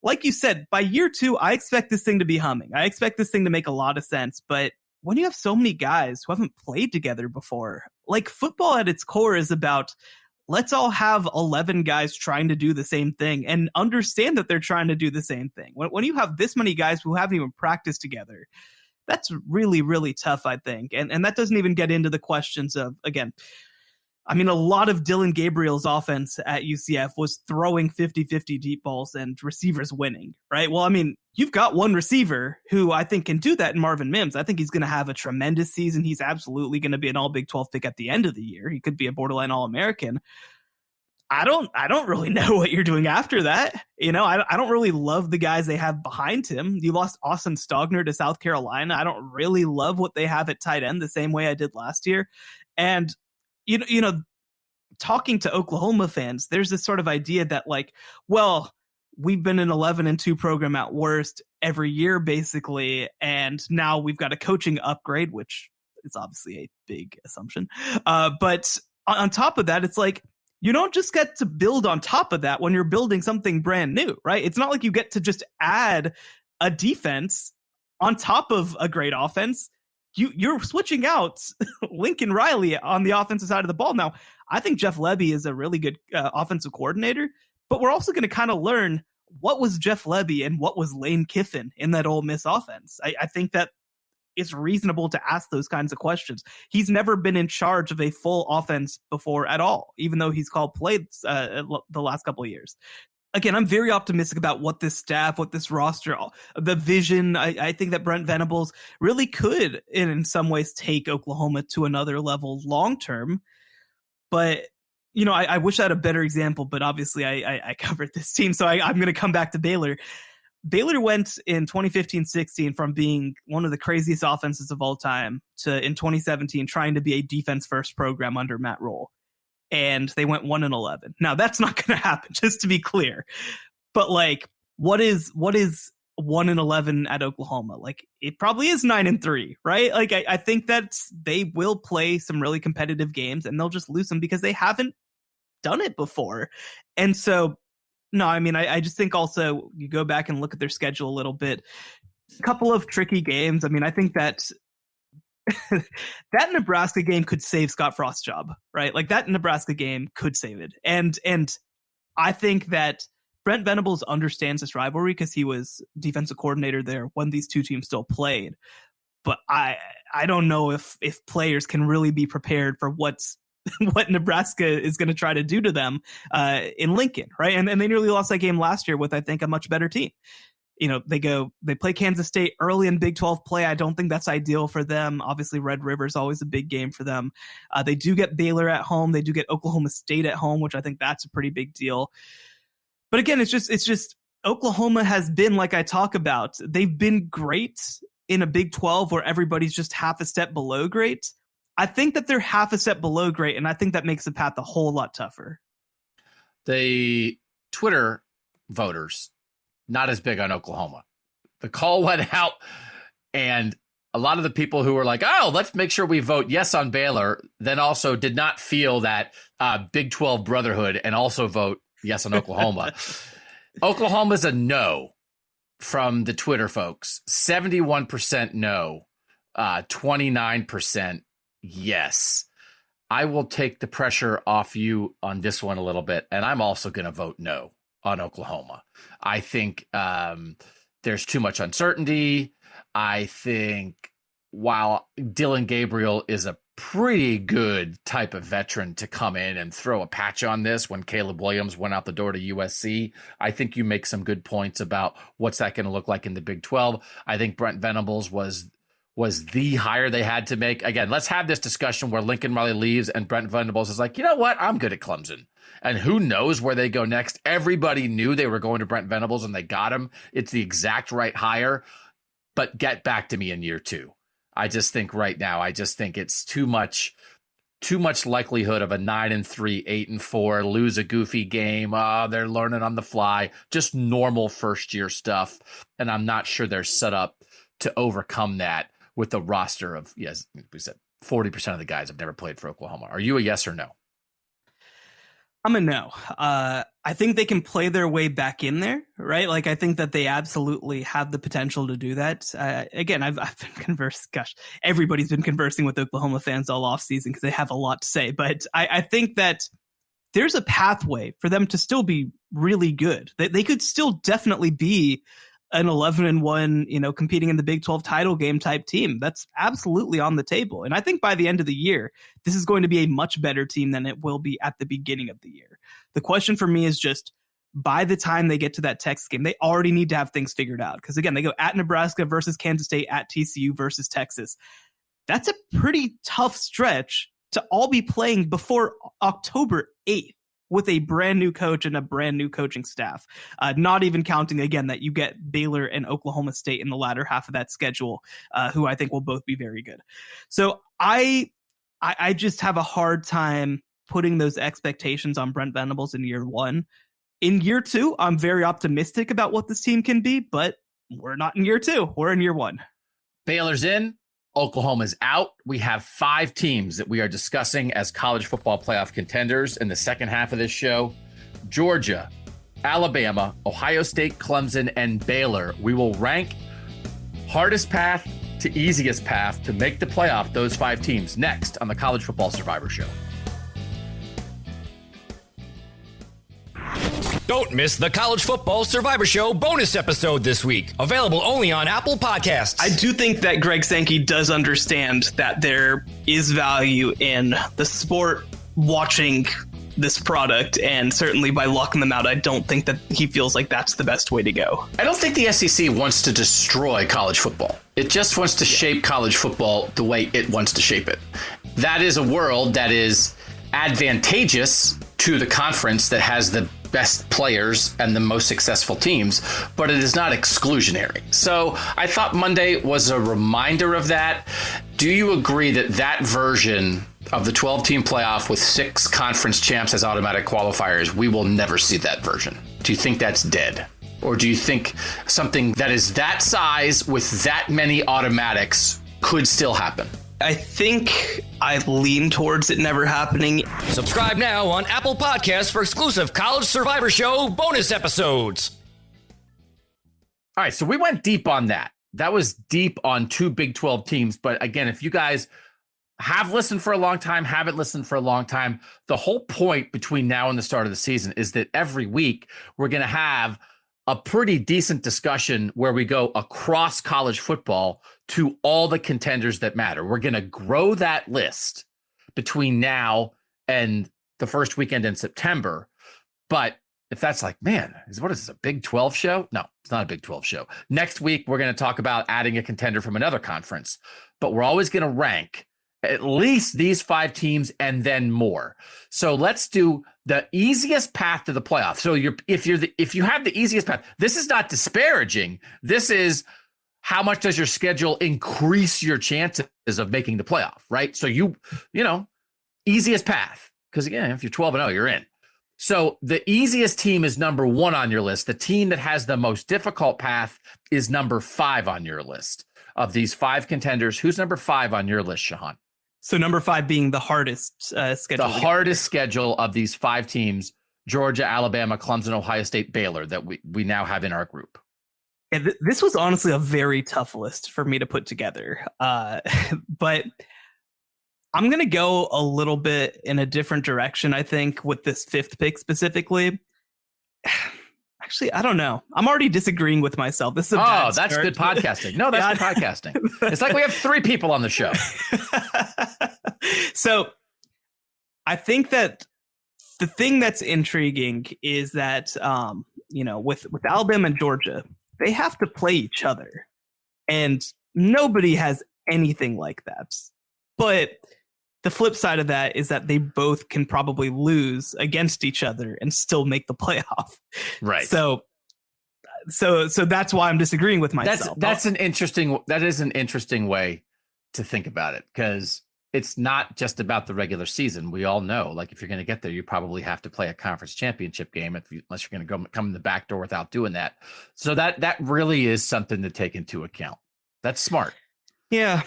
like you said, by year 2, I expect this thing to be humming. I expect this thing to make a lot of sense. But when you have so many guys who haven't played together before, like, football at its core is about, let's all have 11 guys trying to do the same thing and understand that they're trying to do the same thing. When you have this many guys who haven't even practiced together, that's really, really tough, I think. And that doesn't even get into the questions of, again, I mean, a lot of Dylan Gabriel's offense at UCF was throwing 50-50 deep balls and receivers winning, right? Well, I mean, you've got one receiver who I think can do that in Marvin Mims. I think he's going to have a tremendous season. He's absolutely going to be an all Big 12 pick at the end of the year. He could be a borderline All-American. I don't really know what you're doing after that. You know, I don't really love the guys they have behind him. You lost Austin Stogner to South Carolina. I don't really love what they have at tight end the same way I did last year. And, you know, talking to Oklahoma fans, there's this sort of idea that like, well, we've been an 11-2 program at worst every year, basically. And now we've got a coaching upgrade, which is obviously a big assumption. But on top of that, it's like, you don't just get to build on top of that when you're building something brand new, right? It's not like you get to just add a defense on top of a great offense. You're switching out Lincoln Riley on the offensive side of the ball. Now, I think Jeff Lebby is a really good offensive coordinator, but we're also going to kind of learn what was Jeff Lebby and what was Lane Kiffin in that Ole Miss offense. I think that it's reasonable to ask those kinds of questions. He's never been in charge of a full offense before at all, even though he's called plays the last couple of years. Again, I'm very optimistic about what this staff, what this roster, the vision. I think that Brent Venables really could, in some ways, take Oklahoma to another level long term. But, you know, I wish I had a better example, but obviously I covered this team. So I'm going to come back to Baylor. Baylor went in 2015-16 from being one of the craziest offenses of all time to in 2017 trying to be a defense-first program under Matt Rule. And they went 1-11. Now, that's not going to happen, just to be clear. But, like, what is 1-11 at Oklahoma? Like, it probably is 9-3, right? Like, I think that they will play some really competitive games, and they'll just lose them because they haven't done it before. And so, no, I mean, I just think also you go back and look at their schedule a little bit. A couple of tricky games. I mean, I think that that Nebraska game could save Scott Frost's job, right? Like that Nebraska game could save it. And I think that Brent Venables understands this rivalry because he was defensive coordinator there when these two teams still played. But I don't know if players can really be prepared for what Nebraska is going to try to do to them in Lincoln, right? And they nearly lost that game last year with, I think, a much better team. You know, they play Kansas State early in Big 12 play. I don't think that's ideal for them. Obviously, Red River is always a big game for them. They do get Baylor at home. They do get Oklahoma State at home, which I think that's a pretty big deal. But again, it's just Oklahoma has been, like I talk about, they've been great in a Big 12 where everybody's just half a step below great. I think that they're half a step below great, and I think that makes the path a whole lot tougher. The Twitter voters, not as big on Oklahoma. The call went out, and a lot of the people who were like, oh, let's make sure we vote yes on Baylor, then also did not feel that Big 12 brotherhood and also vote yes on Oklahoma. Oklahoma's a no from the Twitter folks. 71% no, 29% yes. I will take the pressure off you on this one a little bit, and I'm also going to vote no on Oklahoma. I think there's too much uncertainty. I think while Dylan Gabriel is a pretty good type of veteran to come in and throw a patch on this when Caleb Williams went out the door to USC, I think you make some good points about what's that going to look like in the Big 12. I think Brent Venables was the hire they had to make. Again, let's have this discussion where Lincoln Riley leaves and Brent Venables is like, you know what? I'm good at Clemson. And who knows where they go next? Everybody knew they were going to Brent Venables and they got him. It's the exact right hire. But get back to me in year two. I just think right now, it's too much likelihood of a 9-3, 8-4, lose a goofy game. They're learning on the fly, just normal first year stuff. And I'm not sure they're set up to overcome that with the roster of, yes, we said 40% of the guys have never played for Oklahoma. Are you a yes or no? I'm a no. I think they can play their way back in there, right? Like, I think that they absolutely have the potential to do that. Again, I've been everybody's been conversing with Oklahoma fans all offseason because they have a lot to say. But I think that there's a pathway for them to still be really good. They could still definitely be an 11-1, competing in the Big 12 title game type team. That's absolutely on the table. And I think by the end of the year, this is going to be a much better team than it will be at the beginning of the year. The question for me is just, by the time they get to that Texas game, they already need to have things figured out. Because again, they go at Nebraska versus Kansas State, at TCU versus Texas. That's a pretty tough stretch to all be playing before October 8th with a brand new coach and a brand new coaching staff. Not even counting, again, that you get Baylor and Oklahoma State in the latter half of that schedule, who I think will both be very good. So I just have a hard time putting those expectations on Brent Venables in year one. In year two, I'm very optimistic about what this team can be, but we're not in year two. We're in year one. Baylor's in. Oklahoma's out. We have 5 teams that we are discussing as college football playoff contenders in the second half of this show. Georgia, Alabama, Ohio State, Clemson, and Baylor. We will rank hardest path to easiest path to make the playoff, those 5 teams, next on the College Football Survivor Show. Don't miss the College Football Survivor Show bonus episode this week. Available only on Apple Podcasts. I do think that Greg Sankey does understand that there is value in the sport watching this product, and certainly by locking them out, I don't think that he feels like that's the best way to go. I don't think the SEC wants to destroy college football. It just wants to shape college football the way it wants to shape it. That is a world that is advantageous to the conference that has the best players and the most successful teams, but it is not exclusionary. So I thought Monday was a reminder of that. Do you agree that that version of the 12-team playoff with 6 conference champs as automatic qualifiers, we will never see that version? Do you think that's dead? Or do you think something that is that size with that many automatics could still happen? I think I lean towards it never happening. Subscribe now on Apple Podcasts for exclusive College Survivor Show bonus episodes. All right, so we went deep on that. That was deep on 2 Big 12 teams. But again, if you guys have listened for a long time, haven't listened for a long time, the whole point between now and the start of the season is that every week we're going to have a pretty decent discussion where we go across college football to all the contenders that matter. We're going to grow that list between now and the first weekend in September. But if that's like, man, what is this, a Big 12 show? No, it's not a Big 12 show. Next week, we're going to talk about adding a contender from another conference, but we're always going to rank at least these 5 teams and then more. So let's do the easiest path to the playoff. So if you have the easiest path, this is not disparaging. This is how much does your schedule increase your chances of making the playoff, right? So you know, easiest path, because again, if you're 12-0, you're in. So the easiest team is number 1 on your list. The team that has the most difficult path is number 5 on your list. Of these 5 contenders, who's number 5 on your list, Shehan? So number 5 being the hardest schedule. The hardest schedule of these 5 teams: Georgia, Alabama, Clemson, Ohio State, Baylor, that we now have in our group. Yeah, this was honestly a very tough list for me to put together. But I'm going to go a little bit in a different direction, I think, with this 5th pick specifically. Actually, I don't know. I'm already disagreeing with myself. This is a bad that's start. good podcasting. No, that's good podcasting. It's like we have 3 people on the show. So I think that the thing that's intriguing is that, with Alabama and Georgia, they have to play each other. And nobody has anything like that. But the flip side of that is that they both can probably lose against each other and still make the playoff. Right. So that's why I'm disagreeing with myself. That is an interesting way to think about it, because it's not just about the regular season. We all know, like, if you're going to get there, you probably have to play a conference championship game unless you're going to come in the back door without doing that. So that really is something to take into account. That's smart. Yeah.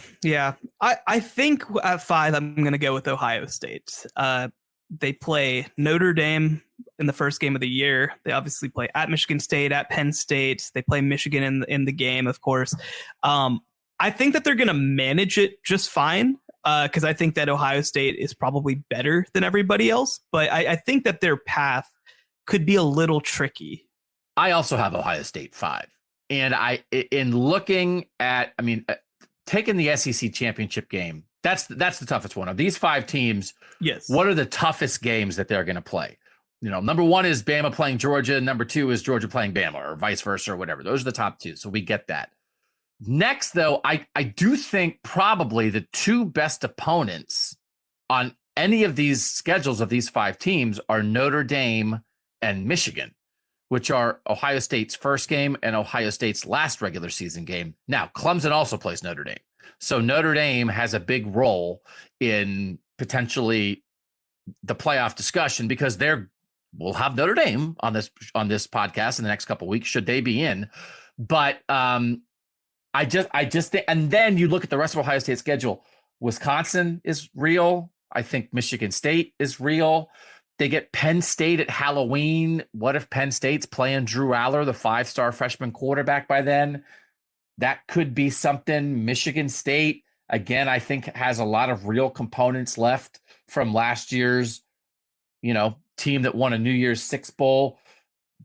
I think at 5, I'm going to go with Ohio State. They play Notre Dame in the first game of the year. They obviously play at Michigan State, at Penn State. They play Michigan in the game, of course. I think that they're going to manage it just fine, because I think that Ohio State is probably better than everybody else. But I think that their path could be a little tricky. I also have Ohio State 5. And in looking at, taking the SEC championship game, that's the toughest one of these 5 teams. Yes. What are the toughest games that they're going to play? Number 1 is Bama playing Georgia. Number 2 is Georgia playing Bama, or vice versa, or whatever. Those are the top 2. So we get that. Next, though, I do think probably the 2 best opponents on any of these schedules of these 5 teams are Notre Dame and Michigan, which are Ohio State's first game and Ohio State's last regular season game. Now, Clemson also plays Notre Dame. So Notre Dame has a big role in potentially the playoff discussion because we'll have Notre Dame on this podcast in the next couple of weeks, should they be in. But I just think, and then you look at the rest of Ohio State's schedule. Wisconsin is real. I think Michigan State is real. They get Penn State at Halloween. What if Penn State's playing Drew Aller, the 5-star freshman quarterback, by then? That could be something. Michigan State, again, I think has a lot of real components left from last year's, team that won a New Year's Six Bowl.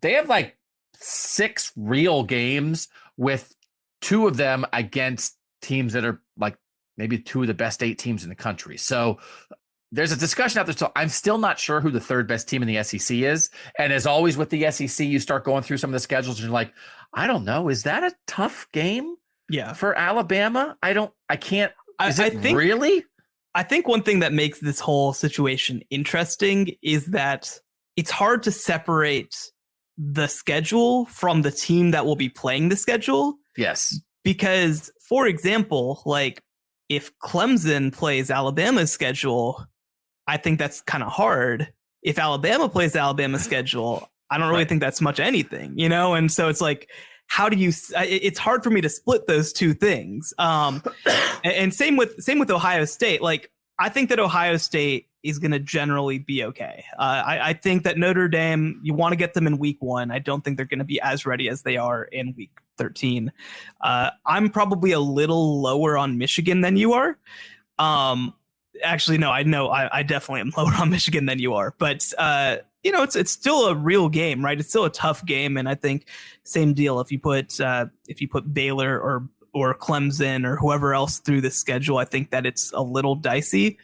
They have like 6 real games, with 2 of them against teams that are like maybe 2 of the best 8 teams in the country. So there's a discussion out there. So I'm still not sure who the 3rd best team in the SEC is. And as always with the SEC, you start going through some of the schedules and you're like, I don't know. Is that a tough game? Yeah. For Alabama? I can't. I think really? I think one thing that makes this whole situation interesting is that it's hard to separate the schedule from the team that will be playing the schedule. Yes. Because, for example, like if Clemson plays Alabama's schedule, I think that's kind of hard. If Alabama plays Alabama's schedule, I don't really think that's much anything, And so it's like, how do you? It's hard for me to split those 2 things. And same with Ohio State. Like, I think that Ohio State is going to generally be okay. I think that Notre Dame, you want to get them in week 1. I don't think they're going to be as ready as they are in week 13. I'm probably a little lower on Michigan than you are. Actually, no, I definitely am lower on Michigan than you are. But it's still a real game, right? It's still a tough game, and I think same deal. If you put Baylor or Clemson or whoever else through the schedule, I think that it's a little dicey.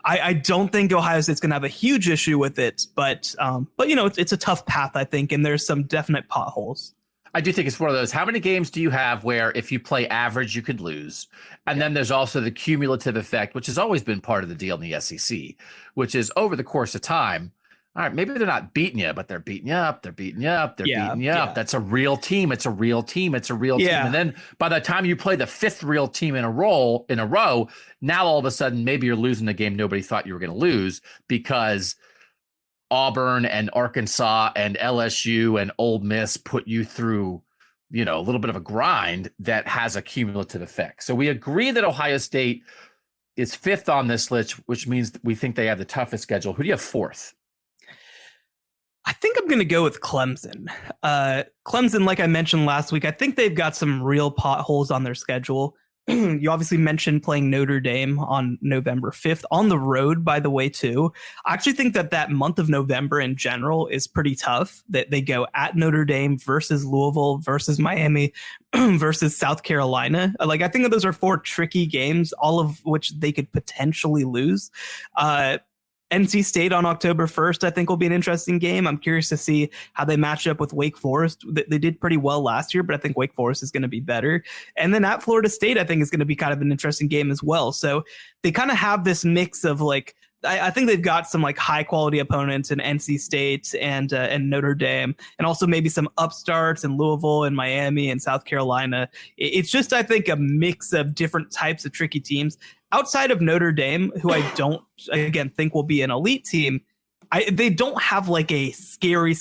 I don't think Ohio State's going to have a huge issue with it, but it's a tough path, I think, and there's some definite potholes. I do think it's one of those. How many games do you have where if you play average, you could lose? And then there's also the cumulative effect, which has always been part of the deal in the SEC, which is over the course of time. All right, maybe they're not beating you, but they're beating you up. They're beating you up. They're beating you up. That's a real team. It's a real team. It's a real team. And then by the time you play the 5th real team in a row, now all of a sudden maybe you're losing a game nobody thought you were going to lose because Auburn and Arkansas and LSU and Ole Miss put you through, a little bit of a grind that has a cumulative effect. So we agree that Ohio State is 5th on this list, which means we think they have the toughest schedule. Who do you have 4th? I think I'm going to go with Clemson. Clemson, like I mentioned last week, I think they've got some real potholes on their schedule. You obviously mentioned playing Notre Dame on November 5th on the road, by the way, too. I actually think that month of November in general is pretty tough. That they go at Notre Dame versus Louisville versus Miami versus South Carolina. Like, I think that those are 4 tricky games, all of which they could potentially lose. NC State on October 1st, I think, will be an interesting game. I'm curious to see how they match up with Wake Forest. They did pretty well last year, but I think Wake Forest is going to be better. And then at Florida State, I think is going to be kind of an interesting game as well. So they kind of have this mix of like, I think they've got some like high quality opponents in NC State and Notre Dame, and also maybe some upstarts in Louisville and Miami and South Carolina. It's just, I think, a mix of different types of tricky teams. Outside of Notre Dame, who I don't, again, think will be an elite team, they don't have like a scary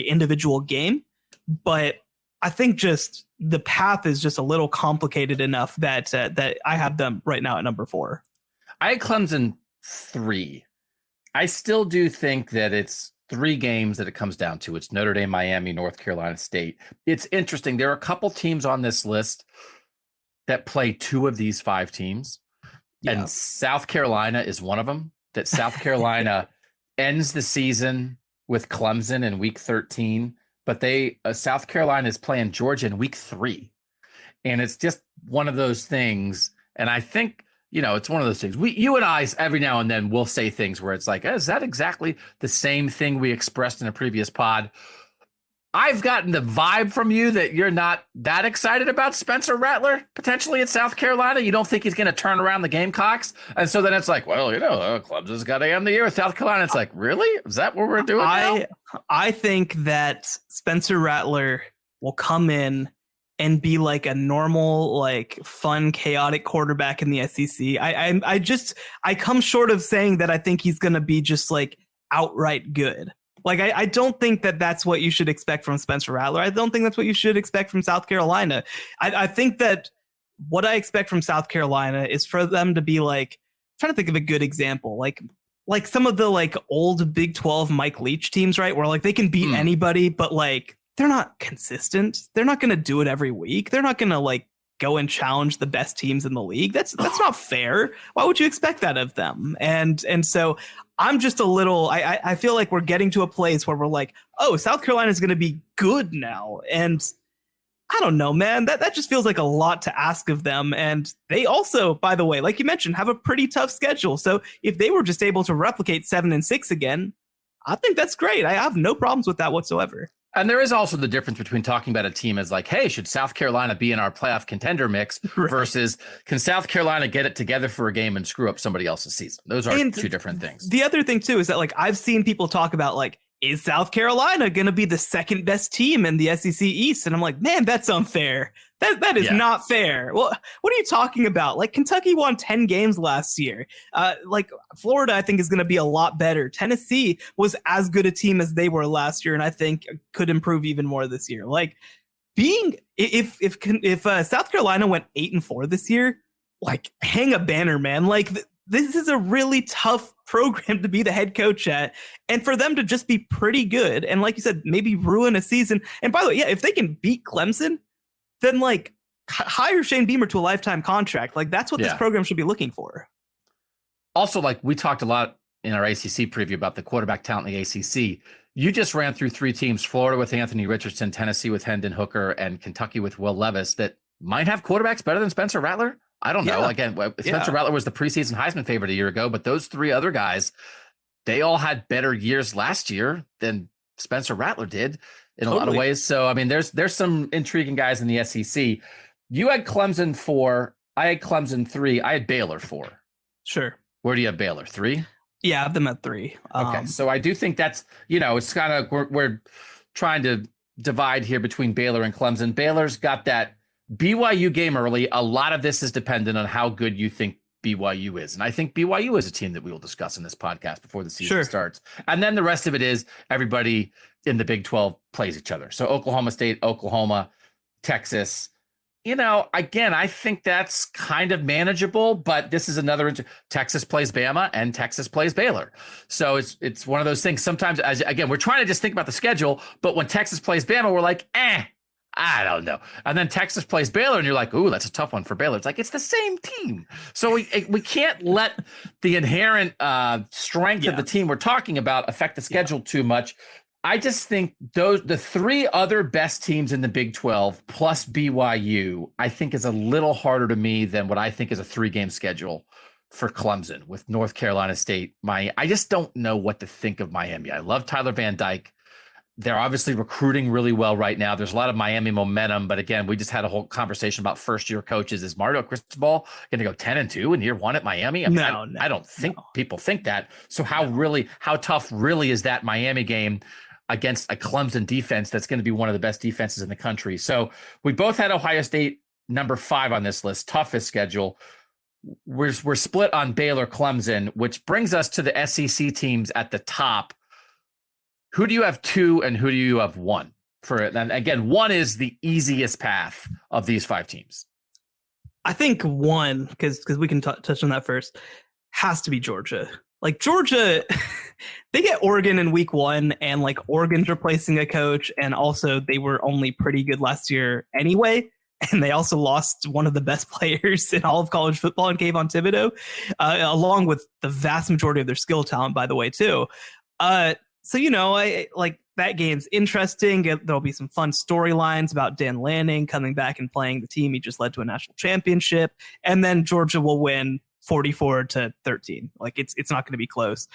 individual game. But I think just the path is just a little complicated enough that I have them right now at number 4. I had Clemson 3. I still do think that it's 3 games that it comes down to. It's Notre Dame, Miami, North Carolina State. It's interesting. There are a couple teams on this list that play 2 of these 5 teams. Yeah. And South Carolina is one of them. That South Carolina ends the season with Clemson in week 13, but South Carolina is playing Georgia in week 3. And it's just one of those things. And I think, it's one of those things. You and I, every now and then, will say things where it's like, is that exactly the same thing we expressed in a previous pod? I've gotten the vibe from you that you're not that excited about Spencer Rattler potentially at South Carolina. You don't think he's going to turn around the Gamecocks. And so then it's like, well, Clemson's got to end the year with South Carolina. It's like, really? Is that what we're doing now? I think that Spencer Rattler will come in and be like a normal, like fun, chaotic quarterback in the SEC. I come short of saying that I think he's going to be just like outright good. Like, I don't think that that's what you should expect from Spencer Rattler. I don't think that's what you should expect from South Carolina. I think that what I expect from South Carolina is for them to be like, I'm trying to think of a good example, like some of the like old Big 12 Mike Leach teams, right? Where like they can beat anybody, but like they're not consistent. They're not going to do it every week. They're not going to like go and challenge the best teams in the league. That's not fair. Why would you expect that of them? And so I'm just a little, I feel like we're getting to a place where we're like, oh, South Carolina is going to be good now. And I don't know, man, that just feels like a lot to ask of them. And they also, by the way, like you mentioned, have a pretty tough schedule. So if they were just able to replicate 7-6 again, I think that's great. I have no problems with that whatsoever. And there is also the difference between talking about a team as like, hey, should South Carolina be in our playoff contender mix versus can South Carolina get it together for a game and screw up somebody else's season? Those are two different things. The other thing, too, is that like I've seen people talk about like, is South Carolina going to be the second best team in the SEC East? And I'm like, man, that's unfair. That is not fair. Well, what are you talking about? Like Kentucky won 10 games last year. Like Florida, I think is going to be a lot better. Tennessee was as good a team as they were last year, and I think could improve even more this year. Like if South Carolina went 8-4 this year, like hang a banner, man. Like this is a really tough program to be the head coach at, and for them to just be pretty good and like you said, maybe ruin a season. And by the way, yeah, if they can beat Clemson, then like hire Shane Beamer to a lifetime contract. Like that's what this program should be looking for. Also, like we talked a lot in our ACC preview about the quarterback talent in the ACC. You just ran through 3 teams, Florida with Anthony Richardson, Tennessee with Hendon Hooker, and Kentucky with Will Levis that might have quarterbacks better than Spencer Rattler. I don't know. Again, Spencer Rattler was the preseason Heisman favorite a year ago, but those 3 other guys, they all had better years last year than Spencer Rattler did in a lot of ways. So, I mean, there's some intriguing guys in the SEC. You had Clemson 4. I had Clemson 3. I had Baylor 4. Sure. Where do you have Baylor? 3? Yeah, I have them at 3. Okay. So I do think that's, it's kind of, we're trying to divide here between Baylor and Clemson. Baylor's got that BYU game early. A lot of this is dependent on how good you think BYU is. And I think BYU is a team that we will discuss in this podcast before the season starts. And then the rest of it is everybody in the Big 12 plays each other. So Oklahoma State, Oklahoma, Texas, again, I think that's kind of manageable, but this is another Texas plays Bama and Texas plays Baylor. So it's one of those things. Sometimes, we're trying to just think about the schedule, but when Texas plays Bama, we're like, I don't know. And then Texas plays Baylor and you're like, ooh, that's a tough one for Baylor. It's like, it's the same team. So we can't let the inherent strength of the team we're talking about affect the schedule too much. I just think the 3 other best teams in the Big 12 plus BYU, I think is a little harder to me than what I think is a 3-game schedule for Clemson with North Carolina State. I just don't know what to think of Miami. I love Tyler Van Dyke. They're obviously recruiting really well right now. There's a lot of Miami momentum, but again, we just had a whole conversation about first-year coaches. Is Mario Cristobal going to go 10-2 in year 1 at Miami? I don't think people think that. So how tough really is that Miami game against a Clemson defense that's going to be one of the best defenses in the country? So we both had Ohio State number 5 on this list, toughest schedule. We're split on Baylor, Clemson, which brings us to the SEC teams at the top. Who do you have 2 and who do you have 1 for it? And again, 1 is the easiest path of these 5 teams. I think 1, because we can touch on that first, has to be Georgia. Like Georgia, they get Oregon in week 1 and like Oregon's replacing a coach. And also they were only pretty good last year anyway. And they also lost one of the best players in all of college football in Kayvon Thibodeau, along with the vast majority of their skill talent, by the way, too. So, I like that game's interesting. There'll be some fun storylines about Dan Lanning coming back and playing the team he just led to a national championship. And then Georgia will win 44-13. Like it's not going to be close.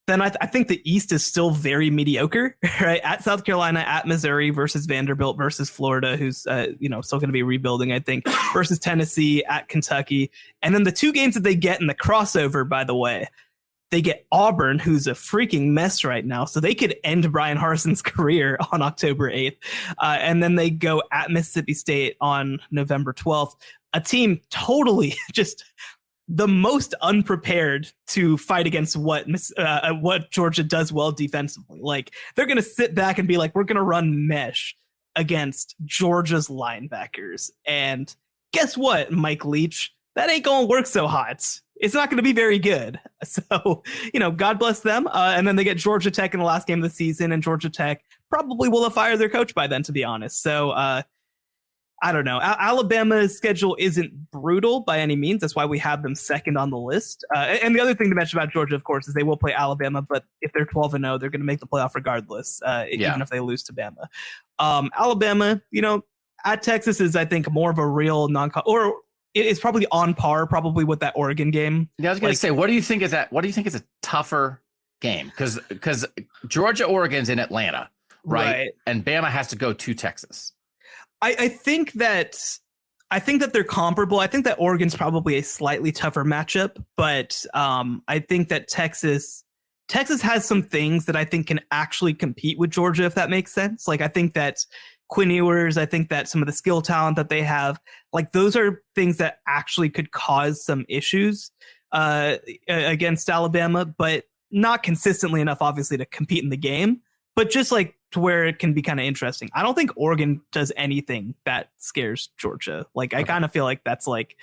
Then I think the East is still very mediocre, right? At South Carolina, at Missouri versus Vanderbilt versus Florida, who's still going to be rebuilding, I think, versus Tennessee, at Kentucky. And then the two games that they get in the crossover, by the way, they get Auburn, who's a freaking mess right now. So they could end Brian Harson's career on October 8th. And then they go at Mississippi State on November 12th. A team totally just the most unprepared to fight against what Georgia does well defensively. Like, they're going to sit back and be like, we're going to run mesh against Georgia's linebackers. And guess what, Mike Leach? That ain't going to work so hot. It's not going to be very good. So, God bless them. And then they get Georgia Tech in the last game of the season, and Georgia Tech probably will have fired their coach by then, to be honest. So, I don't know. Alabama's schedule isn't brutal by any means. That's why we have them second on the list. And the other thing to mention about Georgia, of course, is they will play Alabama, but if they're 12-0, they're going to make the playoff regardless, even if they lose to Bama. Alabama, at Texas is, I think, more of a real or it's probably on par, probably with that Oregon game. Yeah, I was going to say, what do you think is that? What do you think is a tougher game? Because Georgia, Oregon's in Atlanta, right? And Bama has to go to Texas. I think that they're comparable. I think that Oregon's probably a slightly tougher matchup, but I think that Texas has some things that I think can actually compete with Georgia, if that makes sense. Like, I think that Quinn Ewers, I think that some of the skill talent that they have, like, those are things that actually could cause some issues against Alabama, but not consistently enough, obviously, to compete in the game. But just like to where it can be kind of interesting. I don't think Oregon does anything that scares Georgia. Like, I kind of feel like that's like,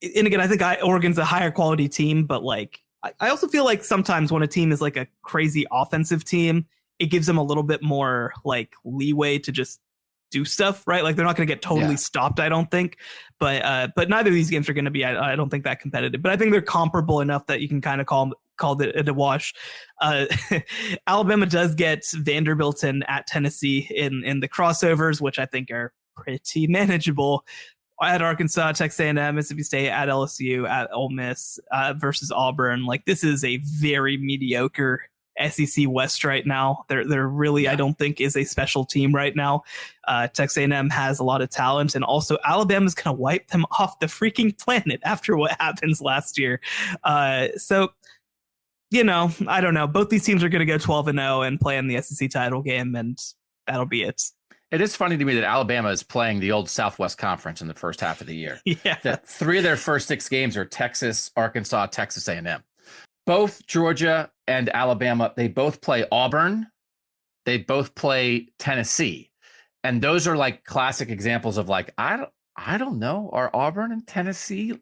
and again, I think Oregon's a higher quality team, but like, I also feel like sometimes when a team is like a crazy offensive team, it gives them a little bit more like leeway to just do stuff, right? Like, they're not going to get totally stopped, I don't think. But neither of these games are going to be, I don't think, that competitive. But I think they're comparable enough that you can kind of call it a wash. Alabama does get Vanderbilt and at Tennessee in the crossovers, which I think are pretty manageable. At Arkansas, Texas A&M, Mississippi State, at LSU, at Ole Miss versus Auburn. Like, this is a very mediocre SEC West right now. They're really, I don't think, is a special team right now. Texas A&M has a lot of talent, and also Alabama's going to wipe them off the freaking planet after what happens last year. So, I don't know. Both these teams are going to go 12-0 and play in the SEC title game, and that'll be it. It is funny to me that Alabama is playing the old Southwest Conference in the first half of the year. Yeah. That 3 of their first 6 games are Texas, Arkansas, Texas A&M. Both Georgia and Alabama, they both play Auburn. They both play Tennessee. And those are like classic examples of like, I don't know, are Auburn and Tennessee,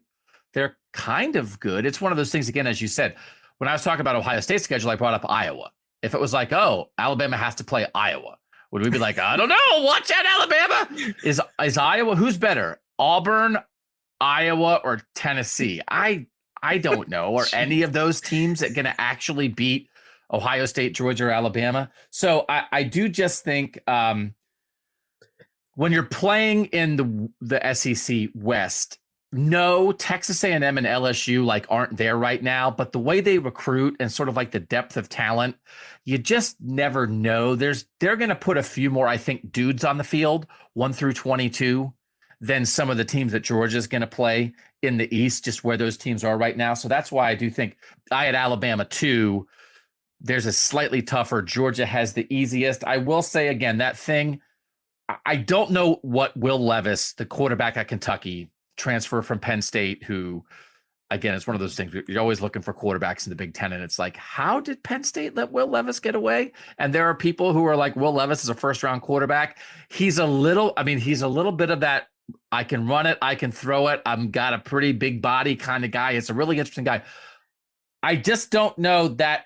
they're kind of good. It's one of those things, again, as you said, when I was talking about Ohio State's schedule, I brought up Iowa. If it was like, oh, Alabama has to play Iowa, would we be like, I don't know, watch out, Alabama? Is Iowa, who's better, Auburn, Iowa, or Tennessee? I don't know. Are any of those teams that going to actually beat Ohio State, Georgia, or Alabama? So I do just think when you're playing in the SEC West, no, Texas A&M and LSU like aren't there right now, but the way they recruit and sort of like the depth of talent, you just never know. They're going to put a few more, I think, dudes on the field, 1 through 22, than some of the teams that Georgia's going to play in the East, just where those teams are right now. So that's why I do think I had Alabama 2. There's a slightly tougher. Georgia has the easiest. I will say again, that thing, I don't know what Will Levis, the quarterback at Kentucky, transfer from Penn State, who, again, it's one of those things, you're always looking for quarterbacks in the Big Ten, and it's like, how did Penn State let Will Levis get away? And there are people who are like, Will Levis is a first-round quarterback. He's a little bit of that, I can run it, I can throw it, I've got a pretty big body kind of guy. It's a really interesting guy. I just don't know that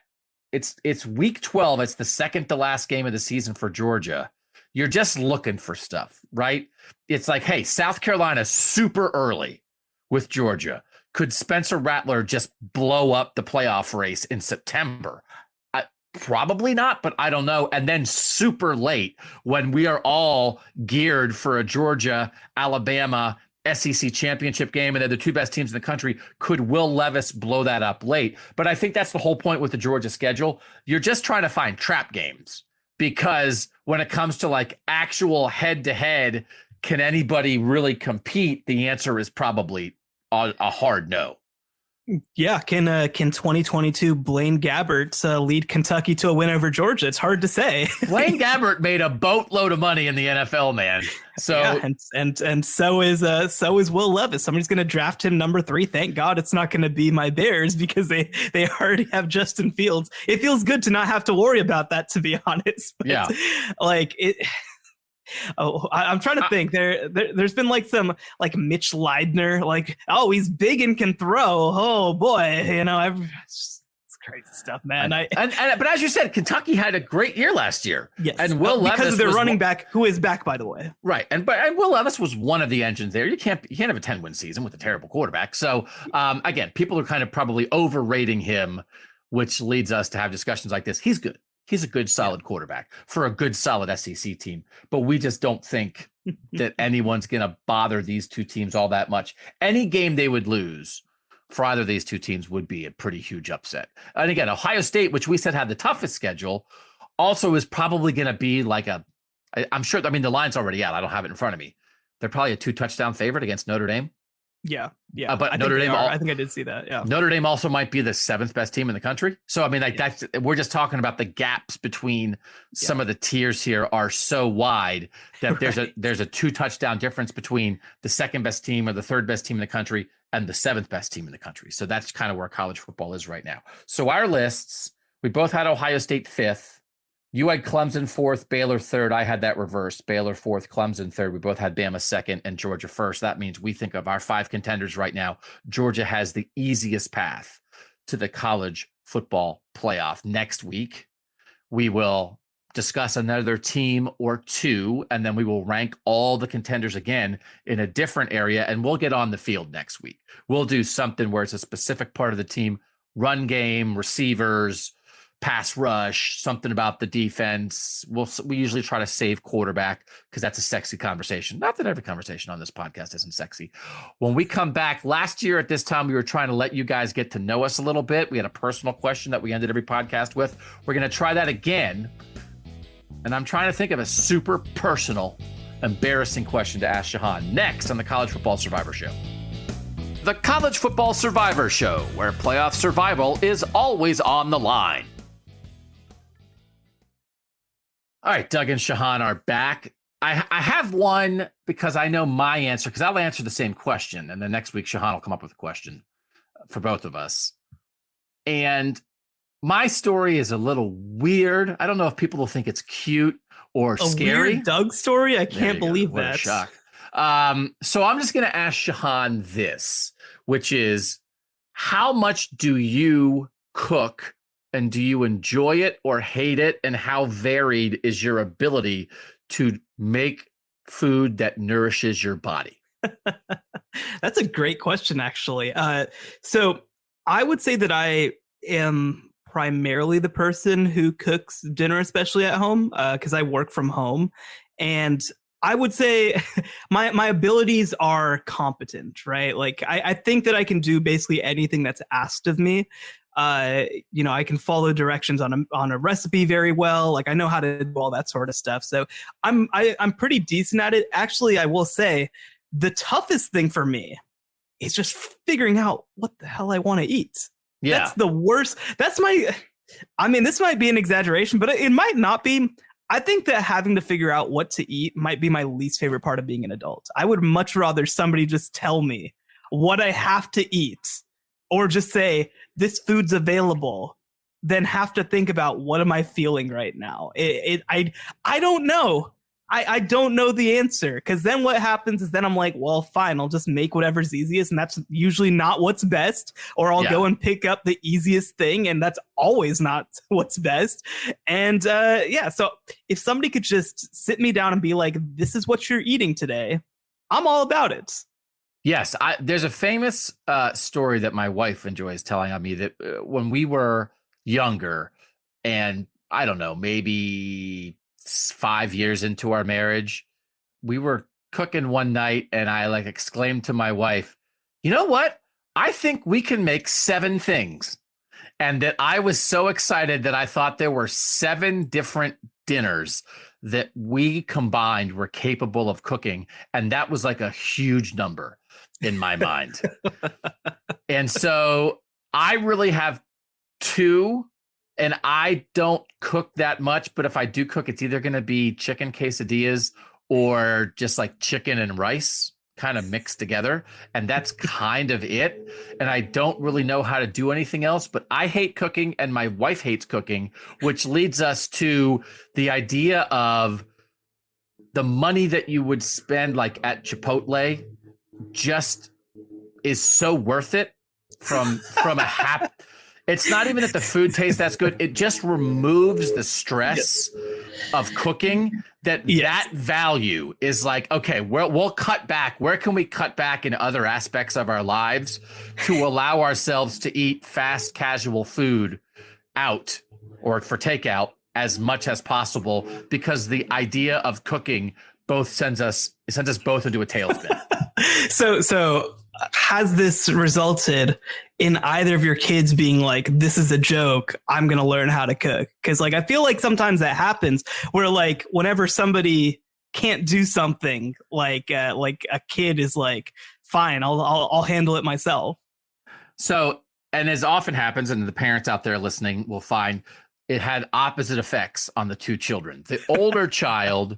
it's week 12. It's the second to last game of the season for Georgia. You're just looking for stuff, right? It's like, hey, South Carolina super early with Georgia. Could Spencer Rattler just blow up the playoff race in September? Probably not, but I don't know. And then super late when we are all geared for a Georgia, Alabama, SEC championship game, and they're the two best teams in the country. Could Will Levis blow that up late? But I think that's the whole point with the Georgia schedule. You're just trying to find trap games, because when it comes to like actual head-to-head, can anybody really compete? The answer is probably a hard no. Yeah, can 2022 Blaine Gabbert lead Kentucky to a win over Georgia? It's hard to say. Blaine Gabbert made a boatload of money in the NFL, man. So yeah, and so is Will Levis. Somebody's going to draft him number 3. Thank God it's not going to be my Bears, because they already have Justin Fields. It feels good to not have to worry about that, to be honest. But yeah, like it. Oh, I'm trying to think. There's been like some like Mitch Leidner, like, oh, he's big and can throw. Oh boy, it's crazy stuff, man. But as you said, Kentucky had a great year last year. Yes, and Will Levis because of their running back, who is back, by the way. Right, and Will Levis was one of the engines there. You can't have a 10-win season with a terrible quarterback. So again, people are kind of probably overrating him, which leads us to have discussions like this. He's good. He's a good, solid quarterback for a good, solid SEC team. But we just don't think that anyone's going to bother these two teams all that much. Any game they would lose for either of these two teams would be a pretty huge upset. And again, Ohio State, which we said had the toughest schedule, also is probably going to be like I'm sure, I mean, the line's already out. I don't have it in front of me. They're probably a 2-touchdown favorite against Notre Dame. Yeah. But I Notre Dame, I think I did see that. Yeah. Notre Dame also might be the 7th best team in the country. So I mean, like we're just talking about the gaps between some of the tiers here are so wide that there's a 2-touchdown difference between the 2nd best team or the 3rd best team in the country and the 7th best team in the country. So that's kind of where college football is right now. So our lists, we both had Ohio State 5th. You had Clemson 4th, Baylor 3rd. I had that reversed. Baylor 4th, Clemson 3rd. We both had Bama 2nd and Georgia 1st. That means we think of our 5 contenders right now. Georgia has the easiest path to the college football playoff. Next week, we will discuss another team or two, and then we will rank all the contenders again in a different area, and we'll get on the field next week. We'll do something where it's a specific part of the team, run game, receivers, pass rush, something about the defense. We usually try to save quarterback because that's a sexy conversation. Not that every conversation on this podcast isn't sexy. When we come back, last year at this time, we were trying to let you guys get to know us a little bit. We had a personal question that we ended every podcast with. We're going to try that again. And I'm trying to think of a super personal, embarrassing question to ask Shehan next on the College Football Survivor Show. The College Football Survivor Show, where playoff survival is always on the line. All right, Doug and Shehan are back. I have one because I know my answer, because I'll answer the same question. And then next week, Shehan will come up with a question for both of us. And my story is a little weird. I don't know if people will think it's cute or scary. Weird Doug story? I can't believe that. What a shock. So I'm just going to ask Shehan this, which is, how much do you cook? And do you enjoy it or hate it? And how varied is your ability to make food that nourishes your body? That's a great question, actually. So I would say that I am primarily the person who cooks dinner, especially at home, because I work from home. And I would say my abilities are competent, right? Like I think that I can do basically anything that's asked of me. I can follow directions on a recipe very well. Like I know how to do all that sort of stuff. So I'm pretty decent at it. Actually, I will say the toughest thing for me is just figuring out what the hell I want to eat. Yeah. That's the worst. This might be an exaggeration, but it might not be. I think that having to figure out what to eat might be my least favorite part of being an adult. I would much rather somebody just tell me what I have to eat, or just say, this food's available, than have to think about what am I feeling right now. I don't know. I don't know the answer, because then what happens is then I'm like, well, fine, I'll just make whatever's easiest, and that's usually not what's best, or I'll go and pick up the easiest thing, and that's always not what's best. And so if somebody could just sit me down and be like, this is what you're eating today, I'm all about it. Yes, there's a famous story that my wife enjoys telling on me that when we were younger And I don't know, maybe 5 years into our marriage, we were cooking one night and I like exclaimed to my wife, you know what? I think we can make 7 things. And that I was so excited that I thought there were 7 different dinners that we combined were capable of cooking. And that was like a huge number in my mind. And so I really have 2, and I don't cook that much, but if I do cook, it's either going to be chicken quesadillas or just like chicken and rice kind of mixed together. And that's kind of it. And I don't really know how to do anything else, but I hate cooking and my wife hates cooking, which leads us to the idea of the money that you would spend like at Chipotle just is so worth it from a happy. It's not even that the food tastes that's good. It just removes the stress of cooking. That value is like, okay, we'll cut back. Where can we cut back in other aspects of our lives to allow ourselves to eat fast, casual food out or for takeout as much as possible? Because the idea of cooking both sends us both into a tailspin. So has this resulted in either of your kids being like, this is a joke, I'm going to learn how to cook? Because like, I feel like sometimes that happens where like whenever somebody can't do something, like a kid is like, fine, I'll handle it myself. So, and as often happens, and the parents out there listening will find it had opposite effects on the 2 children. The older child,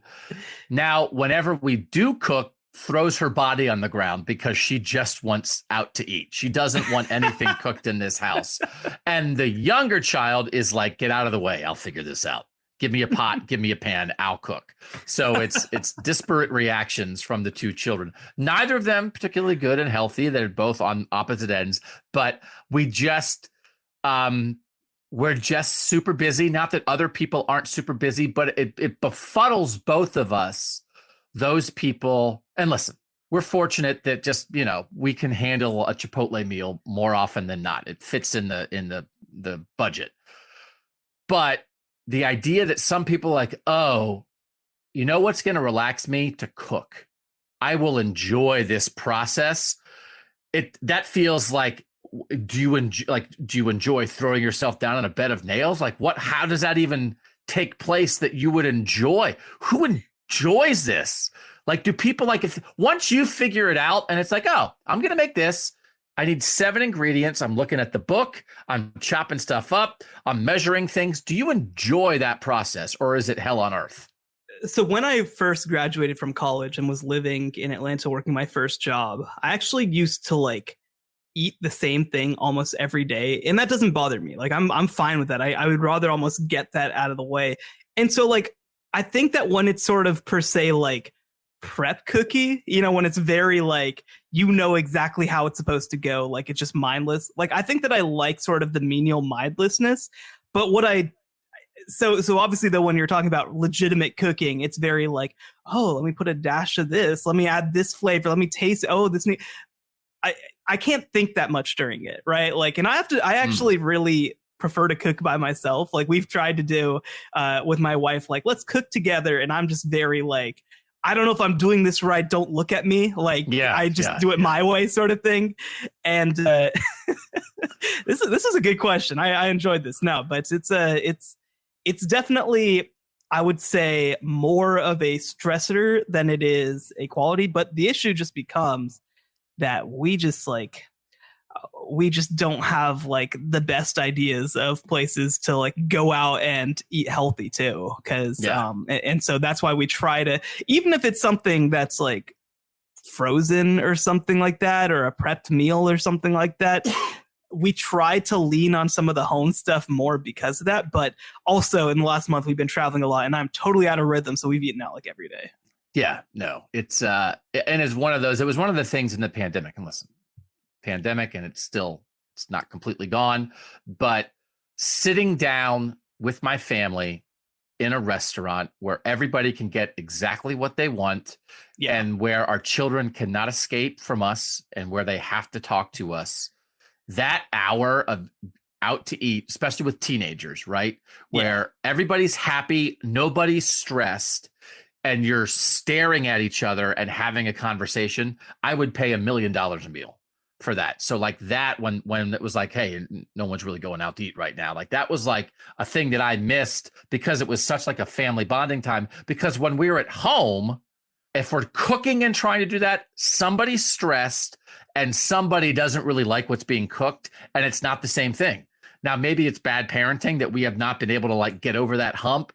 now, whenever we do cook, throws her body on the ground because she just wants out to eat. She doesn't want anything cooked in this house. And the younger child is like, get out of the way. I'll figure this out. Give me a pot, give me a pan, I'll cook. So it's disparate reactions from the 2 children. Neither of them particularly good and healthy. They're both on opposite ends, but we're just super busy. Not that other people aren't super busy, but it befuddles both of us, those people. And listen, we're fortunate that just, we can handle a Chipotle meal more often than not. It fits in the budget. But the idea that some people are like, oh, you know what's going to relax me? To cook. I will enjoy this process. That feels like, do you enjoy throwing yourself down on a bed of nails? Like how does that even take place that you would enjoy? Who enjoys this? Like, do people like, if once you figure it out and it's like, oh, I'm going to make this, I need 7 ingredients. I'm looking at the book. I'm chopping stuff up. I'm measuring things. Do you enjoy that process, or is it hell on earth? So when I first graduated from college and was living in Atlanta working my first job, I actually used to like eat the same thing almost every day. And that doesn't bother me. Like I'm fine with that. I would rather almost get that out of the way. And so like, I think that when it's sort of per se like prep cookie, when it's very like, exactly how it's supposed to go, like it's just mindless. Like I think that I like sort of the menial mindlessness, but so obviously though, when you're talking about legitimate cooking, it's very like, oh, let me put a dash of this, let me add this flavor, let me taste, I can't think that much during it, right? Like, and I actually really prefer to cook by myself. Like we've tried to do with my wife, like let's cook together, and I'm just very like, I don't know if I'm doing this right, don't look at me, like I just do it my way sort of thing. And this is a good question. I enjoyed this. No, but it's definitely, I would say, more of a stressor than it is a quality. But the issue just becomes that we just don't have like the best ideas of places to like go out and eat healthy too. Cause, and so that's why we try to, even if it's something that's like frozen or something like that, or a prepped meal or something like that, we try to lean on some of the home stuff more because of that. But also in the last month, we've been traveling a lot and I'm totally out of rhythm. So we've eaten out like every day. Yeah, no, it's and it's one of those, it was one of the things in the pandemic, and listen, pandemic, and it's not completely gone, but sitting down with my family in a restaurant where everybody can get exactly what they want and where our children cannot escape from us and where they have to talk to us, that hour of out to eat, especially with teenagers, right? Where everybody's happy, nobody's stressed, and you're staring at each other and having a conversation, I would pay $1 million a meal for that. So like that, when it was like, hey, no one's really going out to eat right now. Like that was like a thing that I missed because it was such like a family bonding time. Because when we were at home, if we're cooking and trying to do that, somebody's stressed and somebody doesn't really like what's being cooked, and it's not the same thing. Now, maybe it's bad parenting that we have not been able to like get over that hump,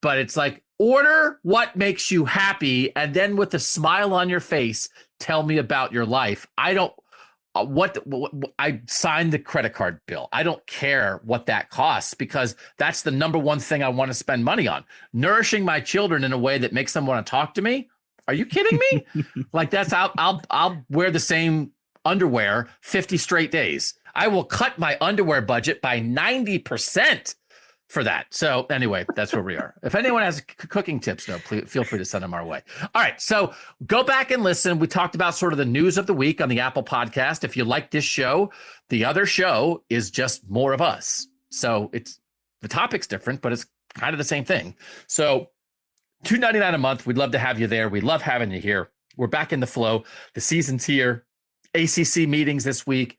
but it's like, order what makes you happy, and then with a smile on your face, tell me about your life. I don't, I signed the credit card bill. I don't care what that costs, because that's the number one thing I want to spend money on. Nourishing my children in a way that makes them want to talk to me. Are you kidding me? Like that's, I'll wear the same underwear 50 straight days. I will cut my underwear budget by 90% for that. So anyway, that's where we are. If anyone has cooking tips, though, please feel free to send them our way. All right. So go back and listen. We talked about sort of the news of the week on the Apple podcast. If you like this show, the other show is just more of us. So it's, the topic's different, but it's kind of the same thing. So $2.99 a month. We'd love to have you there. We love having you here. We're back in the flow. The season's here. ACC meetings this week.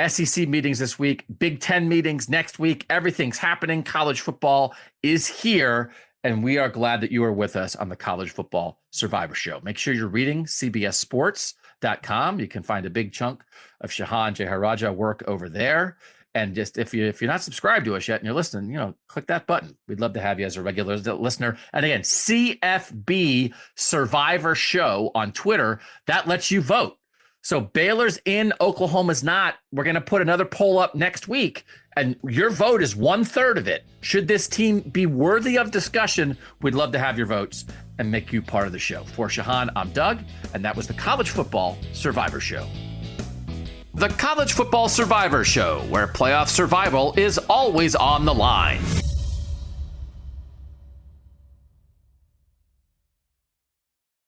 SEC meetings this week, Big Ten meetings next week. Everything's happening. College football is here, and we are glad that you are with us on the College Football Survivor Show. Make sure you're reading CBSSports.com. You can find a big chunk of Shehan, Jeyarajah work over there. And just if you're not subscribed to us yet and you're listening, click that button. We'd love to have you as a regular listener. And again, CFB Survivor Show on Twitter, that lets you vote. So Baylor's in, Oklahoma's not. We're going to put another poll up next week, and your vote is 1/3 of it. Should this team be worthy of discussion, we'd love to have your votes and make you part of the show. For Shehan, I'm Doug, and that was the College Football Survivor Show. The College Football Survivor Show, where playoff survival is always on the line.